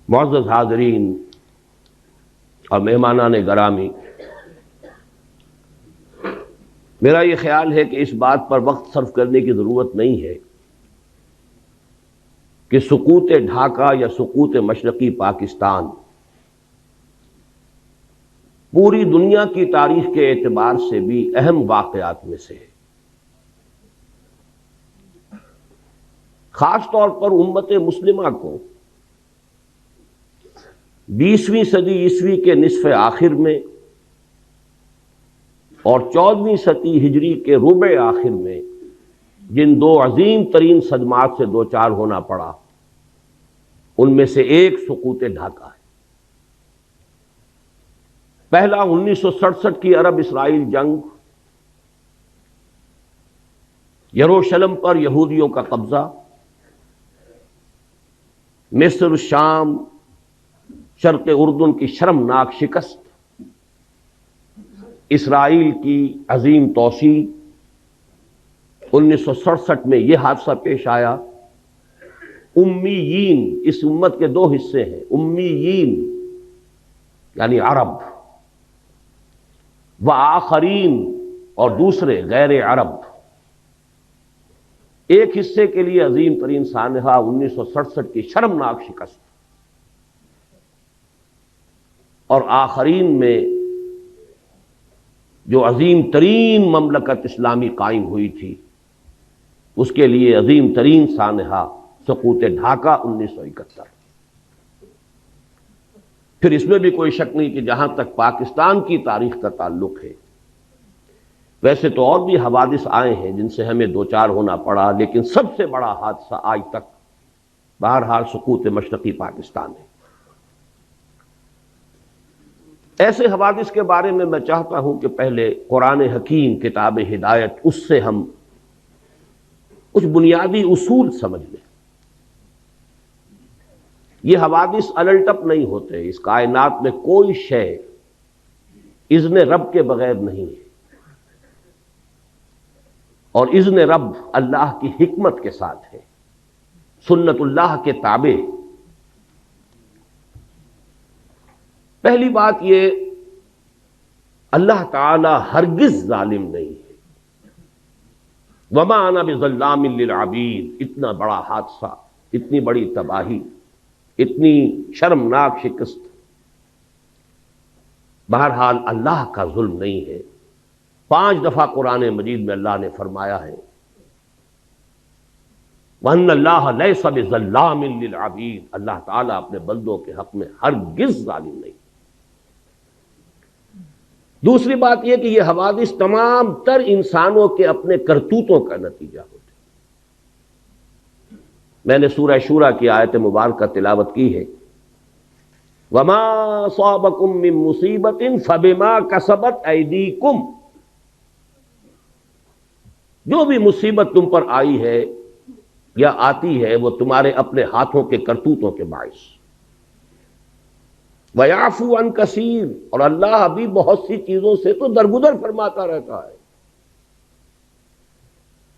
معزز حاضرین اور مہمانان گرامی، میرا یہ خیال ہے کہ اس بات پر وقت صرف کرنے کی ضرورت نہیں ہے کہ سقوط ڈھاکہ یا سقوط مشرقی پاکستان پوری دنیا کی تاریخ کے اعتبار سے بھی اہم واقعات میں سے ہے۔ خاص طور پر امت مسلمہ کو 20ویں صدی عیسوی کے نصف آخر میں اور 14ویں صدی ہجری کے ربع آخر میں جن دو عظیم ترین صدمات سے دوچار ہونا پڑا، ان میں سے ایک سقوط ڈھاکہ ہے۔ پہلا 1967 کی عرب اسرائیل جنگ، یروشلم پر یہودیوں کا قبضہ، مصر، شام، شرق اردن کی شرمناک شکست، اسرائیل کی عظیم توسیع۔ 1967 میں یہ حادثہ پیش آیا۔ امیین، اس امت کے دو حصے ہیں، امیین یعنی عرب، وآخرین اور دوسرے غیر عرب۔ ایک حصے کے لیے عظیم ترین سانحہ 1967 کی شرمناک شکست، اور آخرین میں جو عظیم ترین مملکت اسلامی قائم ہوئی تھی، اس کے لیے عظیم ترین سانحہ سقوط ڈھاکہ 1971۔ پھر اس میں بھی کوئی شک نہیں کہ جہاں تک پاکستان کی تاریخ کا تعلق ہے، ویسے تو اور بھی حوادث آئے ہیں جن سے ہمیں دوچار ہونا پڑا، لیکن سب سے بڑا حادثہ آج تک بہرحال سقوط مشرقی پاکستان ہے۔ ایسے حوادث کے بارے میں میں چاہتا ہوں کہ پہلے قرآن حکیم کتاب ہدایت، اس سے ہم کچھ بنیادی اصول سمجھ لیں۔ یہ حوادث الٹپ نہیں ہوتے، اس کائنات میں کوئی شے اذن رب کے بغیر نہیں ہے، اور اذن رب اللہ کی حکمت کے ساتھ ہے، سنت اللہ کے تابع۔ پہلی بات یہ، اللہ تعالی ہرگز ظالم نہیں ہے۔ وما انا بظلام للعبید، اتنا بڑا حادثہ، اتنی بڑی تباہی، اتنی شرمناک شکست، بہرحال اللہ کا ظلم نہیں ہے۔ 5 دفعہ قرآن مجید میں اللہ نے فرمایا ہے وَأَنَّ اللَّهَ لَيْسَ بِظَلَّامٍ لِّلْعَبِيدِ، اللہ تعالیٰ اپنے بندوں کے حق میں ہرگز ظالم نہیں۔ دوسری بات یہ کہ یہ حوادث تمام تر انسانوں کے اپنے کرتوتوں کا نتیجہ ہوتے۔ میں نے سورہ شورى کی آیت مبارکہ تلاوت کی ہے، وَمَا أَصَابَكُم مِّن مُّصِيبَةٍ فَبِمَا كَسَبَتْ أَيْدِيكُمْ، جو بھی مصیبت تم پر آئی ہے یا آتی ہے وہ تمہارے اپنے ہاتھوں کے کرتوتوں کے باعث۔ وَيَعْفُو عَن كَثِيرٍ، اور اللہ ابھی بہت سی چیزوں سے تو درگزر فرماتا رہتا ہے۔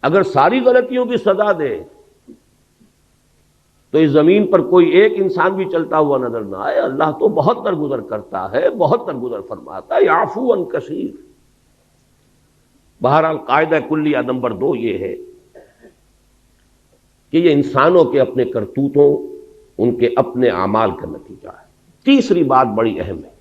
اگر ساری غلطیوں کی سزا دے تو اس زمین پر کوئی ایک انسان بھی چلتا ہوا نظر نہ آئے۔ اللہ تو بہت درگزر کرتا ہے، بہت درگزر فرماتا ہے، یعفو عن کثیر۔ بہرحال قاعدہ کلیہ نمبر 2 یہ ہے کہ یہ انسانوں کے اپنے کرتوتوں، ان کے اپنے اعمال کا نتیجہ ہے۔ تیسری بات بڑی اہم ہے،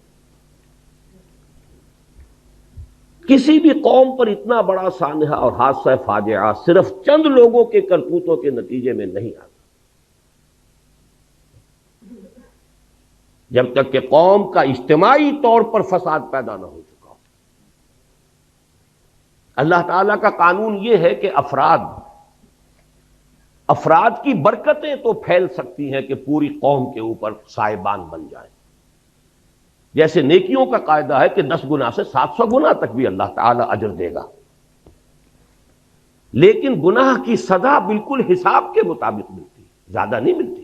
کسی بھی قوم پر اتنا بڑا سانحہ اور حادثہ فاجعہ صرف چند لوگوں کے کرتوتوں کے نتیجے میں نہیں آتا۔ جب تک کہ قوم کا اجتماعی طور پر فساد پیدا نہ ہو چکا ہو۔ اللہ تعالیٰ کا قانون یہ ہے کہ افراد کی برکتیں تو پھیل سکتی ہیں کہ پوری قوم کے اوپر سائبان بن جائیں۔ جیسے نیکیوں کا قاعدہ ہے کہ 10 گنا سے 700 گنا تک بھی اللہ تعالیٰ اجر دے گا، لیکن گناہ کی سزا بالکل حساب کے مطابق ملتی، زیادہ نہیں ملتی۔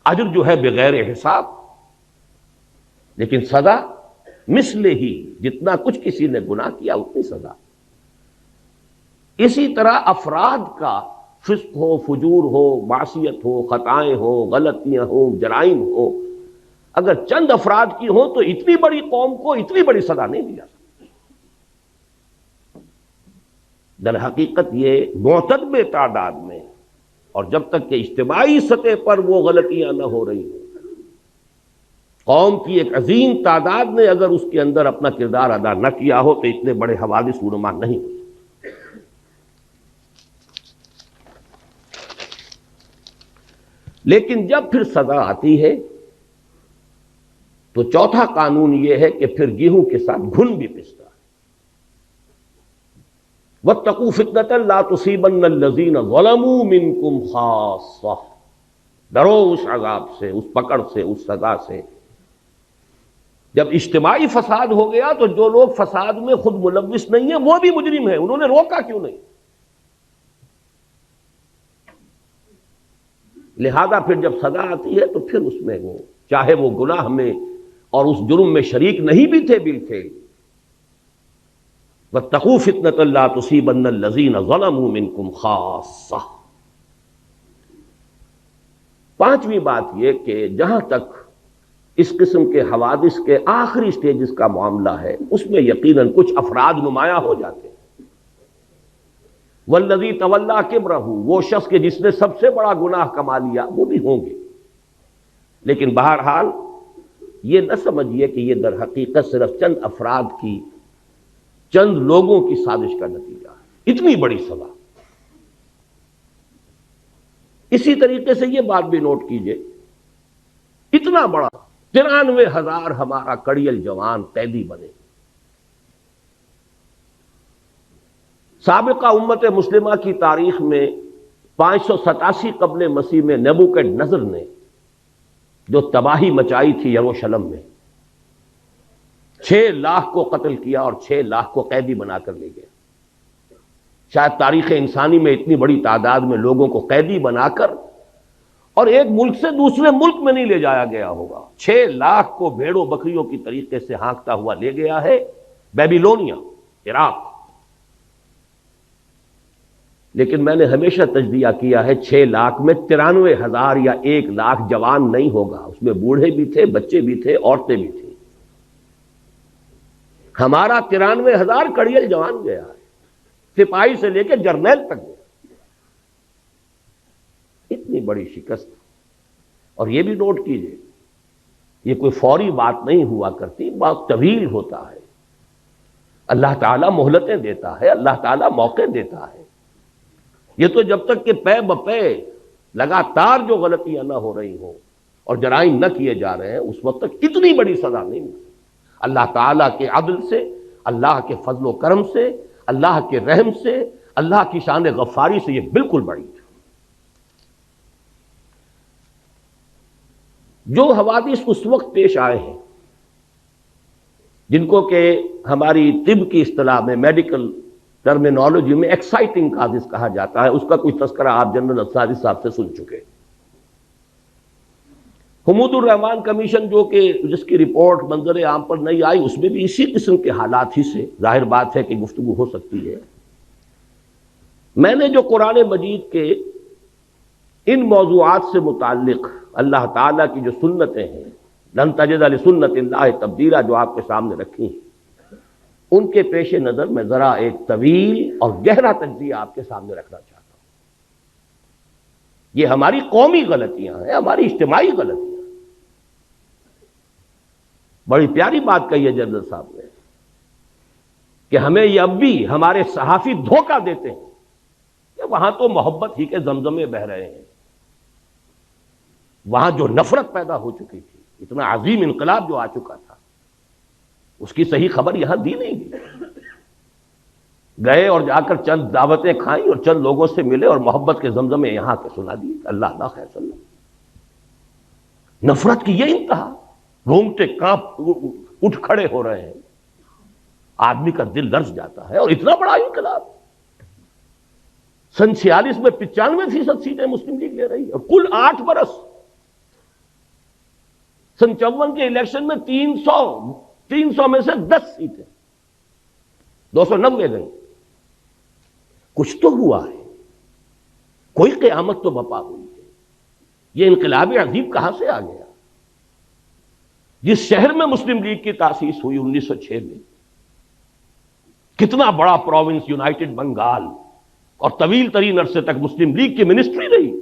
اجر جو ہے بغیر حساب، لیکن سزا مثل ہی، جتنا کچھ کسی نے گناہ کیا اتنی سزا۔ اسی طرح افراد کا فسق ہو، فجور ہو، معصیت ہو، خطائیں ہو، غلطیاں ہوں، جرائم ہو، اگر چند افراد کی ہوں تو اتنی بڑی قوم کو اتنی بڑی سزا نہیں دی جا سکتی۔ در حقیقت یہ معتدب تعداد میں، اور جب تک کہ اجتماعی سطح پر وہ غلطیاں نہ ہو رہی ہوں، قوم کی ایک عظیم تعداد نے اگر اس کے اندر اپنا کردار ادا نہ کیا ہو تو اتنے بڑے حوادث رونما نہیں ہو۔ لیکن جب پھر سزا آتی ہے تو چوتھا قانون یہ ہے کہ پھر گیہوں کے ساتھ گھن بھی پستا ہے۔ وَاتَّقُوا فِتْنَةً لَا تُصِيبَنَّ الَّذِينَ ظَلَمُوا مِنْكُمْ خَاصَّةً، ڈرو اس عذاب سے، اس پکڑ سے، اس سزا سے۔ جب اجتماعی فساد ہو گیا تو جو لوگ فساد میں خود ملوث نہیں ہیں وہ بھی مجرم ہیں، انہوں نے روکا کیوں نہیں؟ لہذا پھر جب سزا آتی ہے تو پھر اس میں وہ چاہے وہ گناہ میں اور اس جرم میں شریک نہیں بھی تھے بالفعل، وَاتَّقُوا فِتْنَةً لَا تُصِيبَنَّ الَّذِينَ ظَلَمُوا مِنْكُمْ خَاصَّةً۔ پانچویں بات یہ کہ جہاں تک اس قسم کے حوادث کے آخری سٹیجز کا معاملہ ہے اس میں یقیناً کچھ افراد نمایاں ہو جاتے ہیں۔ والذی تولیٰ کبرہ، وہ شخص کے جس نے سب سے بڑا گناہ کما لیا، وہ بھی ہوں گے، لیکن بہرحال یہ نہ سمجھیے کہ یہ در حقیقت صرف چند افراد کی، چند لوگوں کی سازش کا نتیجہ ہے، اتنی بڑی سزا۔ اسی طریقے سے یہ بات بھی نوٹ کیجئے، اتنا بڑا 93,000 ہمارا کڑیل جوان قیدی بنے۔ سابقہ امت مسلمہ کی تاریخ میں 587 قبل مسیح میں نیبوکڈنضر نے جو تباہی مچائی تھی یروشلم میں، 6 لاکھ کو قتل کیا اور 6 لاکھ کو قیدی بنا کر لے گیا۔ شاید تاریخ انسانی میں اتنی بڑی تعداد میں لوگوں کو قیدی بنا کر اور ایک ملک سے دوسرے ملک میں نہیں لے جایا گیا ہوگا۔ 6 لاکھ کو بھیڑوں بکریوں کی طریقے سے ہانکتا ہوا لے گیا ہے بیبیلونیا، عراق۔ لیکن میں نے ہمیشہ تجزیہ کیا ہے 6 لاکھ میں 93,000 یا 1 لاکھ جوان نہیں ہوگا، اس میں بوڑھے بھی تھے، بچے بھی تھے، عورتیں بھی تھیں۔ ہمارا 93,000 کڑیل جوان گیا ہے، سپاہی سے لے کے جرنیل تک گیا۔ اتنی بڑی شکست، اور یہ بھی نوٹ کیجئے یہ کوئی فوری بات نہیں ہوا کرتی، بات طویل ہوتا ہے۔ اللہ تعالیٰ مہلتیں دیتا ہے، اللہ تعالیٰ موقع دیتا ہے۔ یہ تو جب تک کہ پے بپے لگاتار جو غلطیاں نہ ہو رہی ہوں اور جرائم نہ کیے جا رہے ہیں اس وقت تک اتنی بڑی سزا نہیں ملتی۔ اللہ تعالیٰ کے عدل سے، اللہ کے فضل و کرم سے، اللہ کے رحم سے، اللہ کی شان غفاری سے یہ بالکل بڑی ہے۔ جو حوادث اس وقت پیش آئے ہیں جن کو کہ ہماری طب کی اصطلاح میں، میڈیکل ٹرمینالوجی میں ایکسائٹنگ کازز کہا جاتا ہے، اس کا کوئی تذکرہ آپ جنرل اسادی صاحب سے سن چکے۔ حمود الرحمان کمیشن جو کہ جس کی رپورٹ منظر عام پر نہیں آئی، اس میں بھی اسی قسم کے حالات ہی سے ظاہر بات ہے کہ گفتگو ہو سکتی ہے۔ میں نے جو قرآن مجید کے ان موضوعات سے متعلق اللہ تعالیٰ کی جو سنتیں ہیں، لن تجد لسنت اللہ تبدیلا، جو آپ کے سامنے رکھی ہیں، ان کے پیش نظر میں ذرا ایک طویل اور گہرا تجزیہ آپ کے سامنے رکھنا چاہتا ہوں۔ یہ ہماری قومی غلطیاں ہیں، ہماری اجتماعی غلطیاں۔ بڑی پیاری بات کہی ہے جنرل صاحب نے کہ ہمیں یہ اب بھی ہمارے صحافی دھوکہ دیتے ہیں کہ وہاں تو محبت ہی کے زمزمے بہ رہے ہیں، وہاں جو نفرت پیدا ہو چکی تھی، اتنا عظیم انقلاب جو آ چکا تھا، اس کی صحیح خبر یہاں دی نہیں گئی۔ گئے اور جا کر چند دعوتیں کھائیں اور چند لوگوں سے ملے اور محبت کے زمزمے یہاں کے سنا دیے، اللہ نہ خیر صلی اللہ۔ نفرت کی یہ انتہا، رونگٹے کانپ اٹھ کھڑے ہو رہے ہیں، آدمی کا دل لرز جاتا ہے۔ اور اتنا بڑا انقلاب، سن 46 میں 95% سیٹیں مسلم لیگ لے رہی ہے، اور کل 8 برس، سن 54 کے الیکشن میں 300 میں سے 10 سیٹیں، 290 گئی۔ کچھ تو ہوا ہے۔ کوئی قیامت تو بپا ہوئی ہے. یہ انقلاب عظیم کہاں سے آ گیا؟ جس شہر میں مسلم لیگ کی تاسیس ہوئی 1906 میں، کتنا بڑا پروونس یونائٹڈ بنگال، اور طویل ترین عرصے تک مسلم لیگ کی منسٹری رہی.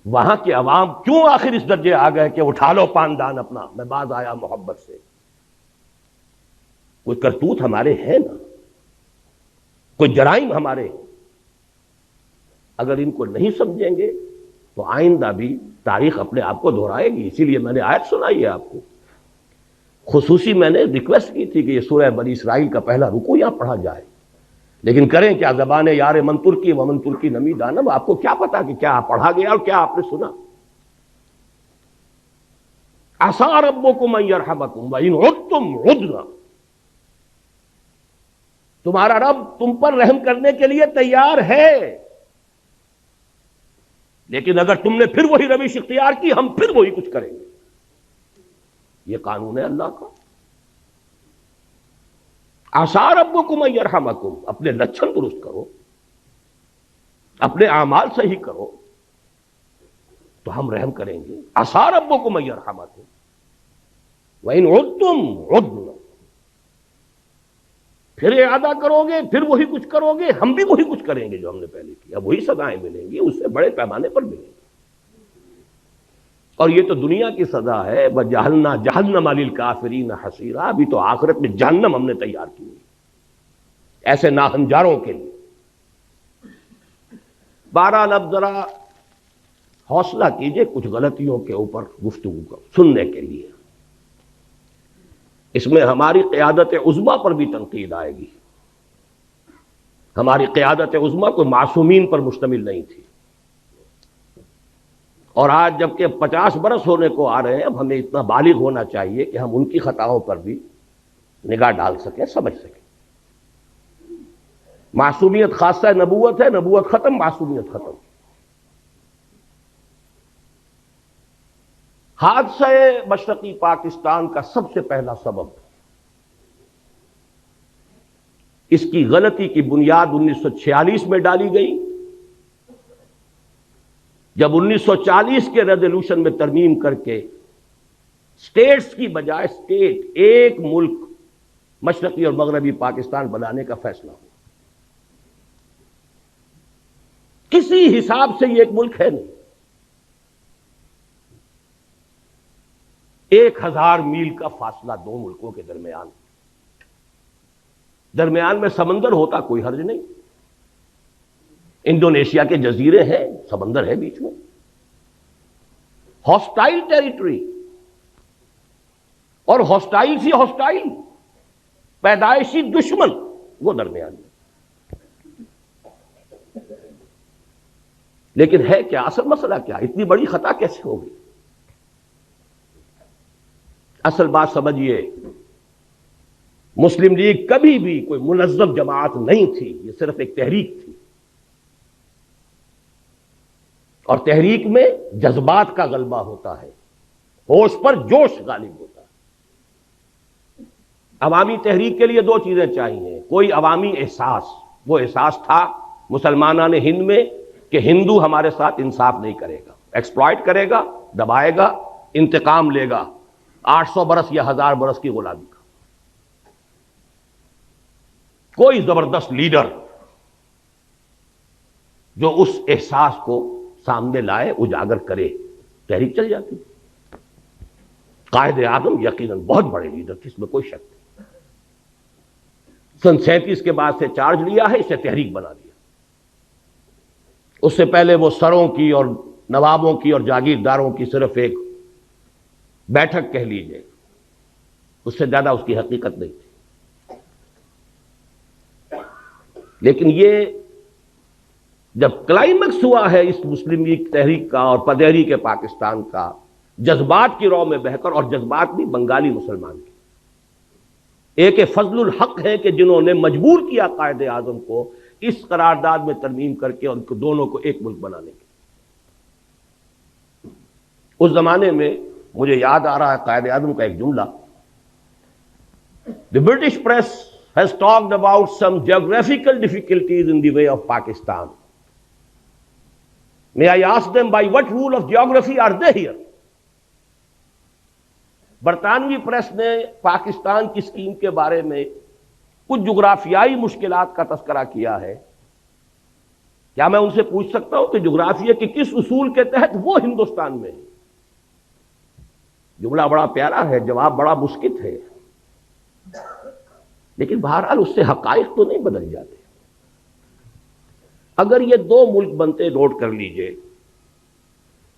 وہاں کے عوام کیوں آخر اس درجے آ گئے کہ اٹھا لو پاندان اپنا، میں باز آیا محبت سے؟ کوئی کرتوت ہمارے ہیں نا، کوئی جرائم ہمارے ہیں. اگر ان کو نہیں سمجھیں گے تو آئندہ بھی تاریخ اپنے آپ کو دہرائے گی. اسی لیے میں نے آیت سنائی ہے آپ کو. خصوصی میں نے ریکویسٹ کی تھی کہ یہ سورہ بنی اسرائیل کا پہلا رکوع یہاں پڑھا جائے، لیکن کریں کیا، زبان یار من ترکی ومن ترکی نمی دانم. آپ کو کیا پتا کہ کیا پڑھا گیا اور کیا آپ نے سنا؟ عسیٰ ربکم ان یرحمکم وان عدتم عدنا. تمہارا رب تم پر رحم کرنے کے لیے تیار ہے، لیکن اگر تم نے پھر وہی روش اختیار کی، ہم پھر وہی کچھ کریں گے. یہ قانون ہے اللہ کا. عسیٰ ربکم ان یرحمکم. اپنے لچھن درست کرو، اپنے اعمال صحیح کرو تو ہم رحم کریں گے. عسیٰ ربکم ان یرحمکم وان عدتم عدنا. پھر اعادہ کرو گے، پھر وہی کچھ کرو گے، ہم بھی وہی کچھ کریں گے جو ہم نے پہلے کیا. وہی سزائیں ملیں گی، اس سے بڑے پیمانے پر ملیں گی. اور یہ تو دنیا کی سزا ہے. وَجَعَلْنَا جَهَنَّمَ لِلْكَافِرِينَ حَصِيرًا. ابھی تو آخرت میں جہنم ہم نے تیار کی ہوئی ایسے ناہنجاروں کے لیے. بہرحال اب ذرا حوصلہ کیجئے کچھ غلطیوں کے اوپر گفتگو کو سننے کے لیے. اس میں ہماری قیادت عظمیٰ پر بھی تنقید آئے گی. ہماری قیادت عظمیٰ کوئی معصومین پر مشتمل نہیں تھی، اور آج جبکہ 50 برس ہونے کو آ رہے ہیں، اب ہمیں اتنا بالغ ہونا چاہیے کہ ہم ان کی خطاؤں پر بھی نگاہ ڈال سکیں، سمجھ سکیں. معصومیت خاصہ نبوت ہے، نبوت ختم، معصومیت ختم. حادثہ مشرقی پاکستان کا سب سے پہلا سبب، اس کی غلطی کی بنیاد 1946 میں ڈالی گئی، جب 1940 کے ریزولوشن میں ترمیم کر کے اسٹیٹس کی بجائے اسٹیٹ، ایک ملک مشرقی اور مغربی پاکستان بنانے کا فیصلہ ہوا. کسی حساب سے یہ ایک ملک ہے نہیں. 1000 میل کا فاصلہ دو ملکوں کے درمیان. درمیان میں سمندر ہوتا کوئی حرج نہیں. انڈونیشیا کے جزیرے ہیں، سمندر ہے بیچ میں. ہاسٹائل ٹیریٹری، اور ہاسٹائل سی ہاسٹائل، پیدائشی دشمن وہ درمیان میں. لیکن ہے کیا اصل مسئلہ؟ کیا اتنی بڑی خطا کیسے ہوگی؟ اصل بات سمجھیے، مسلم لیگ کبھی بھی کوئی منظم جماعت نہیں تھی، یہ صرف ایک تحریک تھی. اور تحریک میں جذبات کا غلبہ ہوتا ہے، ہوش پر جوش غالب ہوتا ہے. عوامی تحریک کے لیے دو چیزیں چاہیے. کوئی عوامی احساس، وہ احساس تھا مسلمانان ہند میں کہ ہندو ہمارے ساتھ انصاف نہیں کرے گا، ایکسپلائٹ کرے گا، دبائے گا، انتقام لے گا 800 برس یا 1000 برس کی غلامی کا. کوئی زبردست لیڈر جو اس احساس کو سامنے لائے، اجاگر کرے، تحریک چل جاتی. قائد اعظم یقیناً بہت بڑے لیڈر تھے، اس میں کوئی شک نہیں. سن 37 کے بعد سے چارج لیا ہے، اسے تحریک بنا دیا. اس سے پہلے وہ سروں کی اور نوابوں کی اور جاگیرداروں کی صرف ایک بیٹھک کہہ لیجئے، اس سے زیادہ اس کی حقیقت نہیں تھی. لیکن یہ جب کلائمیکس ہوا ہے اس مسلم لیگ تحریک کا اور پدیری کے پاکستان کا، جذبات کی رو میں بہ کر، اور جذبات بھی بنگالی مسلمان کی. ایک فضل الحق ہے کہ جنہوں نے مجبور کیا قائد اعظم کو اس قرارداد میں ترمیم کر کے ان کو دونوں کو ایک ملک بنانے کے. اس زمانے میں مجھے یاد آ رہا ہے قائد اعظم کا ایک جملہ: The British press has talked about some geographical difficulties in the way of Pakistan. May I ask them, by what rule of geography are they here? برطانوی پریس نے پاکستان کی اسکیم کے بارے میں کچھ جغرافیائی مشکلات کا تذکرہ کیا ہے. کیا میں ان سے پوچھ سکتا ہوں کہ جغرافیہ کے کس اصول کے تحت وہ ہندوستان میں ہے؟ جملہ بڑا پیارا ہے، جواب بڑا مسکت ہے، لیکن بہرحال اس سے حقائق تو نہیں بدل جاتے. اگر یہ دو ملک بنتے، نوٹ کر لیجئے،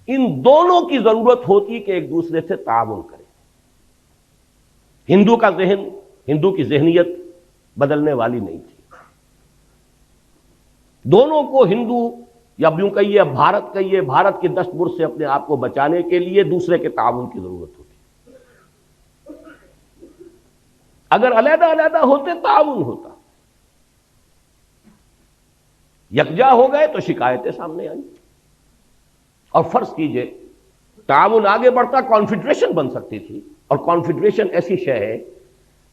ان دونوں کی ضرورت ہوتی کہ ایک دوسرے سے تعاون کریں. ہندو کا ذہن، ہندو کی ذہنیت بدلنے والی نہیں تھی. دونوں کو ہندو یا یوں کہیے بھارت کہیے، بھارت کے دست برد سے اپنے آپ کو بچانے کے لیے دوسرے کے تعاون کی ضرورت ہوتی. اگر علیحدہ علیحدہ ہوتے تعاون ہوتا، یکجا ہو گئے تو شکایتیں سامنے آئیں. اور فرض کیجئے تعاون آگے بڑھتا، کانفیڈریشن بن سکتی تھی. اور کانفیڈریشن ایسی شے ہے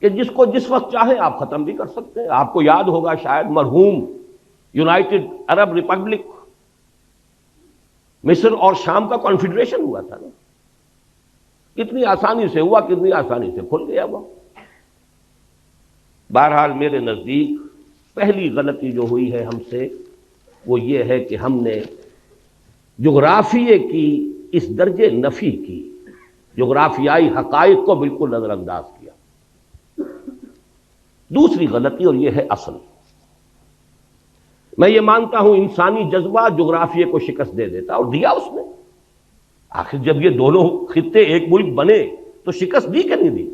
کہ جس کو جس وقت چاہیں آپ ختم بھی کر سکتے ہیں. آپ کو یاد ہوگا شاید مرحوم یونائٹڈ عرب ریپبلک مصر اور شام کا کانفیڈریشن ہوا تھا نا. کتنی آسانی سے ہوا، کتنی آسانی سے کھل گیا وہ. بہرحال میرے نزدیک پہلی غلطی جو ہوئی ہے ہم سے وہ یہ ہے کہ ہم نے جغرافیے کی اس درجے نفی کی، جغرافیائی حقائق کو بالکل نظر انداز کیا. دوسری غلطی، اور یہ ہے اصل، میں یہ مانتا ہوں انسانی جذبہ جغرافیے کو شکست دے دیتا، اور دیا اس نے. آخر جب یہ دونوں خطے ایک ملک بنے تو شکست دی کہ نہیں دی؟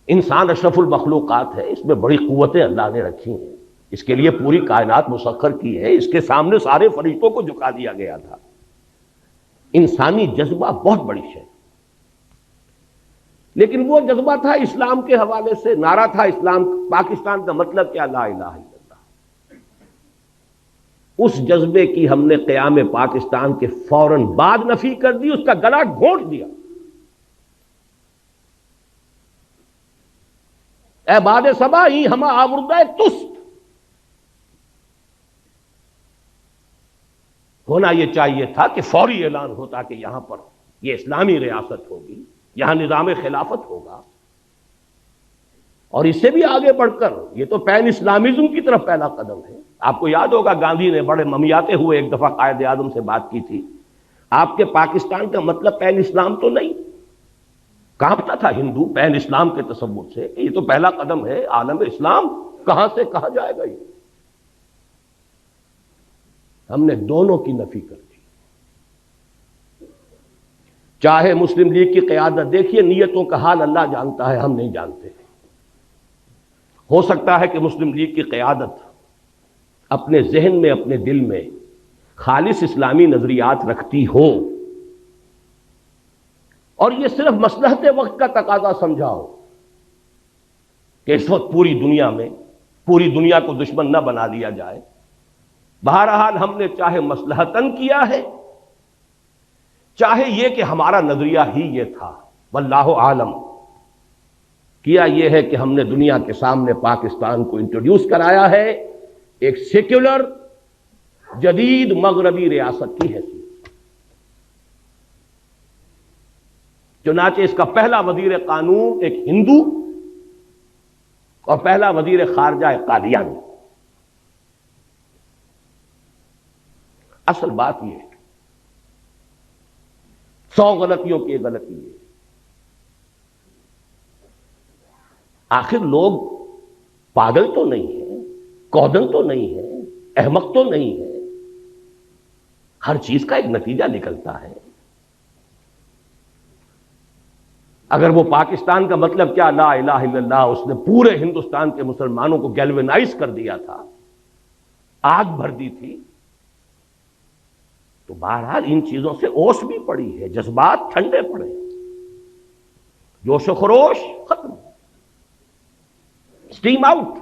انسان اشرف المخلوقات ہے، اس میں بڑی قوتیں اللہ نے رکھی ہیں، اس کے لیے پوری کائنات مسخر کی ہے، اس کے سامنے سارے فرشتوں کو جھکا دیا گیا تھا. انسانی جذبہ بہت بڑی شے، لیکن وہ جذبہ تھا اسلام کے حوالے سے، نعرہ تھا اسلام، پاکستان کا مطلب کیا؟ لا الہ الا اللہ. اس جذبے کی ہم نے قیام پاکستان کے فوراً بعد نفی کر دی، اس کا گلا گھونٹ دیا. اے باد صبا ہی ہما آوردہ تست. ہونا یہ چاہیے تھا کہ فوری اعلان ہوتا کہ یہاں پر یہ اسلامی ریاست ہوگی، یہاں نظام خلافت ہوگا. اور اس سے بھی آگے بڑھ کر یہ تو پین اسلامزم کی طرف پہلا قدم ہے. آپ کو یاد ہوگا گاندھی نے بڑے ممیاتے ہوئے ایک دفعہ قائد اعظم سے بات کی تھی، آپ کے پاکستان کا مطلب پین اسلام تو نہیں؟ کانپتا تھا ہندو پین اسلام کے تصور سے کہ یہ تو پہلا قدم ہے، عالم اسلام کہاں سے کہاں جائے گا. یہ ہم نے دونوں کی نفی کر دی. چاہے مسلم لیگ کی قیادت، دیکھیے نیتوں کا حال اللہ جانتا ہے، ہم نہیں جانتے. ہو سکتا ہے کہ مسلم لیگ کی قیادت اپنے ذہن میں، اپنے دل میں خالص اسلامی نظریات رکھتی ہو، اور یہ صرف مصلحت وقت کا تقاضا سمجھاؤ کہ اس وقت پوری دنیا میں پوری دنیا کو دشمن نہ بنا دیا جائے. بہرحال ہم نے چاہے مصلحتاً کیا ہے، چاہے یہ کہ ہمارا نظریہ ہی یہ تھا، واللہ عالم، کیا یہ ہے کہ ہم نے دنیا کے سامنے پاکستان کو انٹروڈیوس کرایا ہے ایک سیکولر جدید مغربی ریاست کی حیثیت. چنانچہ اس کا پہلا وزیر قانون ایک ہندو اور پہلا وزیر خارجہ ایک قادیانی. اصل بات یہ ہے، 100 غلطیوں کی ایک غلطی ہے. آخر لوگ پاگل تو نہیں ہیں، کودن تو نہیں ہے، احمق تو نہیں ہے، ہر چیز کا ایک نتیجہ نکلتا ہے. اگر وہ پاکستان کا مطلب کیا لا الہ الا اللہ، اس نے پورے ہندوستان کے مسلمانوں کو گیلوینائز کر دیا تھا، آگ بھر دی تھی، تو بہرحال ان چیزوں سے اوس بھی پڑی ہے، جذبات ٹھنڈے پڑے، جوش و خروش ختم، اسٹیم آؤٹ.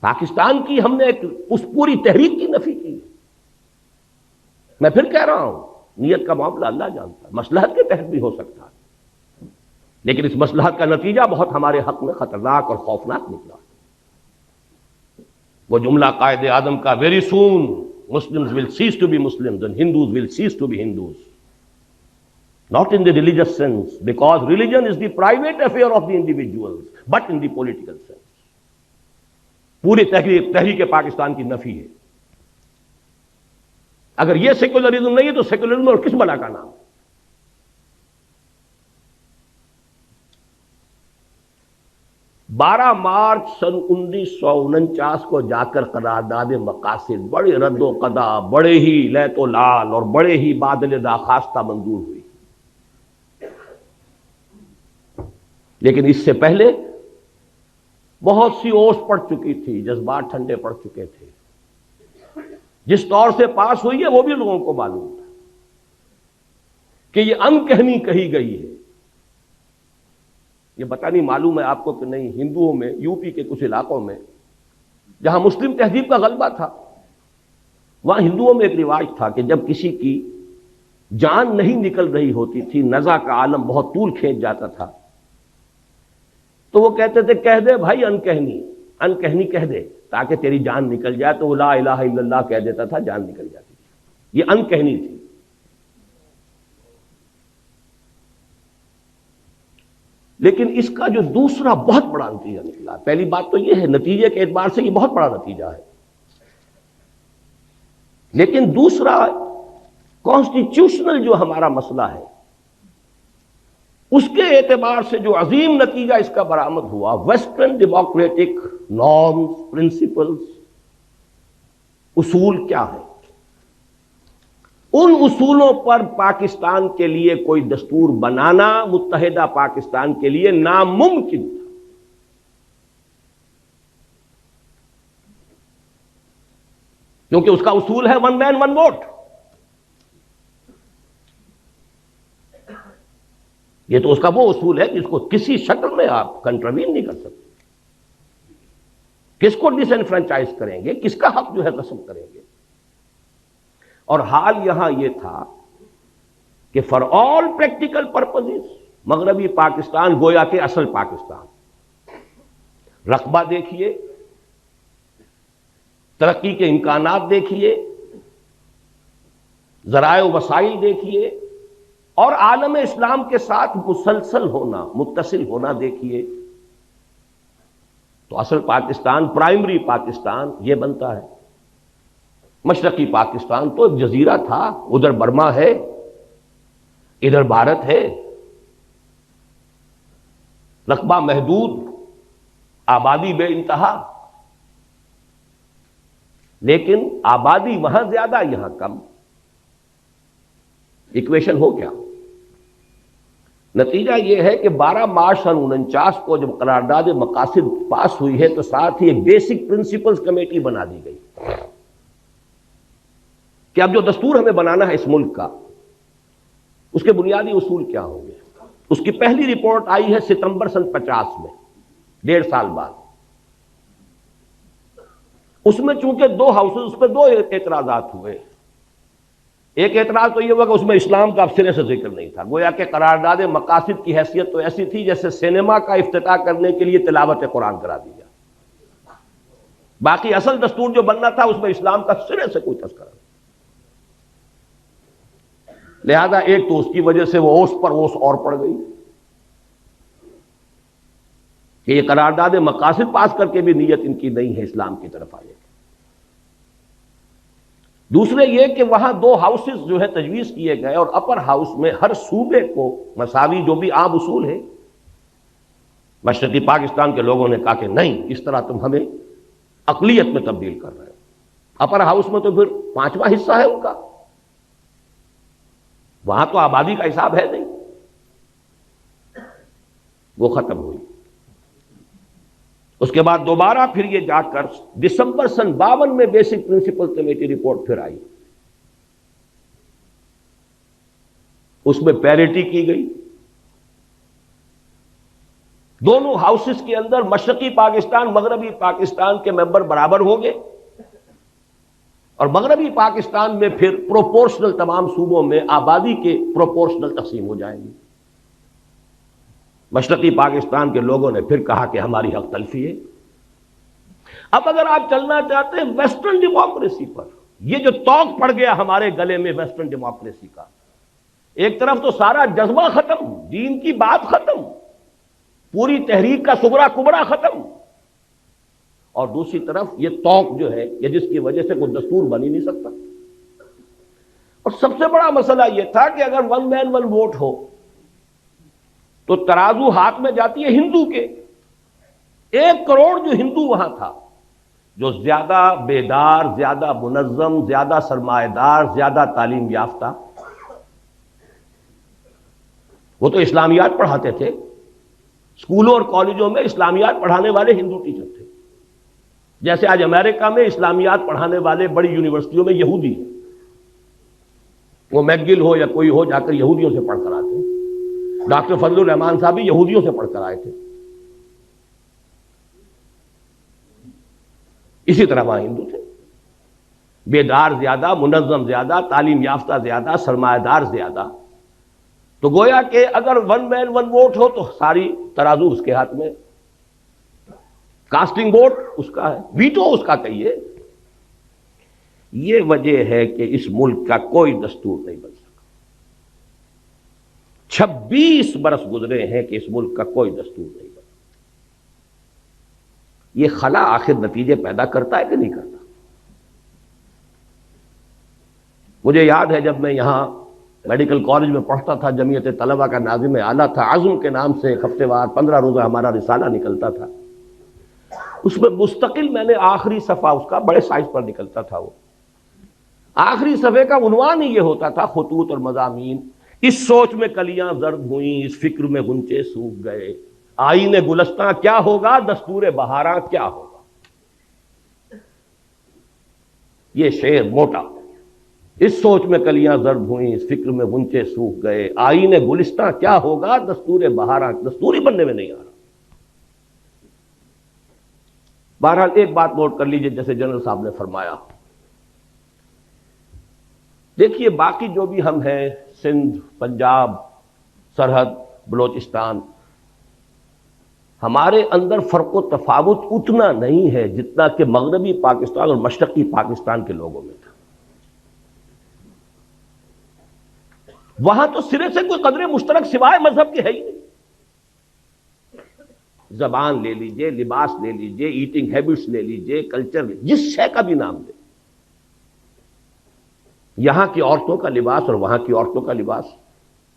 پاکستان کی ہم نے اس پوری تحریک کی نفی کی. میں پھر کہہ رہا ہوں، نیت کا معاملہ اللہ جانتا ہے، مصلحت کے تحت بھی ہو سکتا ہے. لیکن اس مصلحت کا نتیجہ بہت ہمارے حق میں خطرناک اور خوفناک نکلا. وہ جملہ قائد اعظم کا very soon Muslims will cease to be Muslims and Hindus will cease to be Hindus. Not in the religious sense, because religion is the private affair of the individuals, but in the political sense. پوری تحریک پاکستان کی نفی ہے. اگر یہ secularism نہیں ہے تو سیکولرزم اور کس بلا کا نام ہے؟ 12 مارچ سن 1949 کو جا کر قرارداد مقاصد بڑے رد و قدا، بڑے ہی لیت و لال اور بڑے ہی بادل داخواستہ منظور ہوئی. لیکن اس سے پہلے بہت سی اوس پڑ چکی تھی، جذبات ٹھنڈے پڑ چکے تھے. جس طور سے پاس ہوئی ہے وہ بھی لوگوں کو معلوم تھا کہ یہ انکہنی کہی گئی ہے. یہ پتہ نہیں معلوم ہے آپ کو کہ نہیں، ہندوؤں میں یو پی کے کچھ علاقوں میں جہاں مسلم تہذیب کا غلبہ تھا، وہاں ہندوؤں میں ایک رواج تھا کہ جب کسی کی جان نہیں نکل رہی ہوتی تھی، نزع کا عالم بہت طول کھینچ جاتا تھا، تو وہ کہتے تھے کہہ دے بھائی انکہنی کہہ دے تاکہ تیری جان نکل جائے. تو وہ لا الہ الا اللہ کہہ دیتا تھا، جان نکل جاتی تھی. یہ انکہنی تھی. لیکن اس کا جو دوسرا بہت بڑا نتیجہ نکلا، پہلی بات تو یہ ہے نتیجے کے اعتبار سے یہ بہت بڑا نتیجہ ہے، لیکن دوسرا کانسٹیٹیوشنل جو ہمارا مسئلہ ہے اس کے اعتبار سے جو عظیم نتیجہ اس کا برآمد ہوا، ویسٹرن ڈیموکریٹک نارمز، پرنسپلز، اصول کیا ہے؟ ان اصولوں پر پاکستان کے لیے کوئی دستور بنانا متحدہ پاکستان کے لیے ناممکن تھا. کیونکہ اس کا اصول ہے ون مین ون ووٹ. یہ تو اس کا وہ اصول ہے جس کو کسی شکل میں آپ کنٹروین نہیں کر سکتے. کس کو ڈس انفرنچائز کریں گے، کس کا حق جو ہے قسم کریں گے. اور حال یہاں یہ تھا کہ فار آل پریکٹیکل پرپزز مغربی پاکستان گویا کہ اصل پاکستان. رقبہ دیکھیے، ترقی کے امکانات دیکھیے، ذرائع و وسائل دیکھیے، اور عالم اسلام کے ساتھ مسلسل ہونا، متصل ہونا دیکھیے، تو اصل پاکستان، پرائمری پاکستان یہ بنتا ہے. مشرقی پاکستان تو ایک جزیرہ تھا، ادھر برما ہے، ادھر بھارت ہے. رقبہ محدود، آبادی بے انتہا، لیکن آبادی وہاں زیادہ یہاں کم. ایکویشن ہو کیا؟ نتیجہ یہ ہے کہ 12 مارچ سن 49 کو جب قرارداد مقاصد پاس ہوئی ہے تو ساتھ ہی ایک بیسک پرنسپلز کمیٹی بنا دی گئی کہ اب جو دستور ہمیں بنانا ہے اس ملک کا، اس کے بنیادی اصول کیا ہوں گے. اس کی پہلی رپورٹ آئی ہے ستمبر سن 50 میں، 1.5 سال بعد. اس میں چونکہ 2 ہاؤسز، اس پہ 2 اعتراضات ہوئے. ایک اعتراض تو یہ ہوا کہ اس میں اسلام کا اب سرے سے ذکر نہیں تھا، گویا کہ قرارداد مقاصد کی حیثیت تو ایسی تھی جیسے سینما کا افتتاح کرنے کے لیے تلاوت قرآن کرا دی جائے. باقی اصل دستور جو بننا تھا اس میں اسلام کا سرے سے کوئی تذکرہ نہیں. لہذا ایک تو اس کی وجہ سے وہ اوس پر اوس اور پڑ گئی کہ یہ قرارداد مقاصد پاس کر کے بھی نیت ان کی نہیں ہے اسلام کی طرف آنے کی. دوسرے یہ کہ وہاں 2 ہاؤسز جو ہے تجویز کیے گئے، اور اپر ہاؤس میں ہر صوبے کو مساوی، جو بھی عام اصول ہے. مشرقی پاکستان کے لوگوں نے کہا کہ نہیں، اس طرح تم ہمیں اقلیت میں تبدیل کر رہے ہو. اپر ہاؤس میں تو پھر 5واں حصہ ہے ان کا، وہاں تو آبادی کا حساب ہے نہیں. وہ ختم ہوئی. اس کے بعد دوبارہ پھر یہ جا کر دسمبر سن 52 میں بیسک پرنسپل کمیٹی رپورٹ پھر آئی. اس میں پیرٹی کی گئی. دونوں ہاؤسز کے اندر مشرقی پاکستان، مغربی پاکستان کے ممبر برابر ہوں گے، اور مغربی پاکستان میں پھر پروپورشنل تمام صوبوں میں آبادی کے پروپورشنل تقسیم ہو جائے گی. مشرقی پاکستان کے لوگوں نے پھر کہا کہ ہماری حق تلفی ہے۔ اب اگر آپ چلنا چاہتے ہیں ویسٹرن ڈیموکریسی پر، یہ جو توق پڑ گیا ہمارے گلے میں ویسٹرن ڈیموکریسی کا، ایک طرف تو سارا جذبہ ختم، دین کی بات ختم، پوری تحریک کا سغرا کبرا ختم، اور دوسری طرف یہ توق جو ہے یہ جس کی وجہ سے کوئی دستور بن ہی نہیں سکتا۔ اور سب سے بڑا مسئلہ یہ تھا کہ اگر ون مین ون ووٹ ہو تو ترازو ہاتھ میں جاتی ہے ہندو کے، 1 کروڑ جو ہندو وہاں تھا، جو زیادہ بیدار، زیادہ منظم، زیادہ سرمایہ دار، زیادہ تعلیم یافتہ، وہ تو اسلامیات پڑھاتے تھے، اسکولوں اور کالجوں میں اسلامیات پڑھانے والے ہندو ٹیچر تھے، جیسے آج امریکہ میں اسلامیات پڑھانے والے بڑی یونیورسٹیوں میں یہودی ہیں، وہ میکگل ہو یا کوئی ہو، جا کر یہودیوں سے پڑھ کر آتے ہیں۔ ڈاکٹر فضل الرحمان صاحب بھی یہودیوں سے پڑھ کر آئے تھے۔ اسی طرح وہاں ہندو تھے، بیدار زیادہ، منظم زیادہ، تعلیم یافتہ زیادہ، سرمایہ دار زیادہ۔ تو گویا کہ اگر ون مین ون ووٹ ہو تو ساری ترازو اس کے ہاتھ میں، کاسٹنگ ووٹ اس کا ہے، ویٹو اس کا کہیے۔ یہ وجہ ہے کہ اس ملک کا کوئی دستور نہیں بن سکا۔ 26 برس گزرے ہیں کہ اس ملک کا کوئی دستور نہیں بنا۔ یہ خلا آخر نتیجے پیدا کرتا ہے کہ نہیں کرتا؟ مجھے یاد ہے جب میں یہاں میڈیکل کالج میں پڑھتا تھا، جمعیت طلبہ کا ناظم اعلیٰ تھا، عزم کے نام سے ایک ہفتے وار 15 روزہ ہمارا رسالہ نکلتا تھا، اس میں مستقل میں نے آخری صفحہ اس کا بڑے سائز پر نکلتا تھا، وہ آخری صفحے کا عنوان ہی یہ ہوتا تھا، خطوط اور مضامین، اس سوچ میں کلیاں زرد ہوئیں، اس فکر میں غنچے سوکھ گئے، آئین گلستاں کیا ہوگا، دستور بہاراں کیا ہوگا۔ یہ شعر موٹا، اس سوچ میں کلیاں زرد ہوئیں، اس فکر میں غنچے سوکھ گئے، آئین گلستاں کیا ہوگا، دستور بہاراں، دستوری بننے میں نہیں آ رہا۔ بہرحال ایک بات نوٹ کر لیجئے، جیسے جنرل صاحب نے فرمایا، دیکھیے باقی جو بھی ہم ہیں، سندھ، پنجاب، سرحد، بلوچستان، ہمارے اندر فرق و تفاوت اتنا نہیں ہے جتنا کہ مغربی پاکستان اور مشرقی پاکستان کے لوگوں میں تھا۔ وہاں تو سرے سے کوئی قدر مشترک سوائے مذہب کے ہے ہی نہیں۔ زبان لے لیجئے، لباس لے لیجئے، ایٹنگ ہیبٹس لے لیجئے، کلچر، جس شے کا بھی نام لے، یہاں کی عورتوں کا لباس اور وہاں کی عورتوں کا لباس،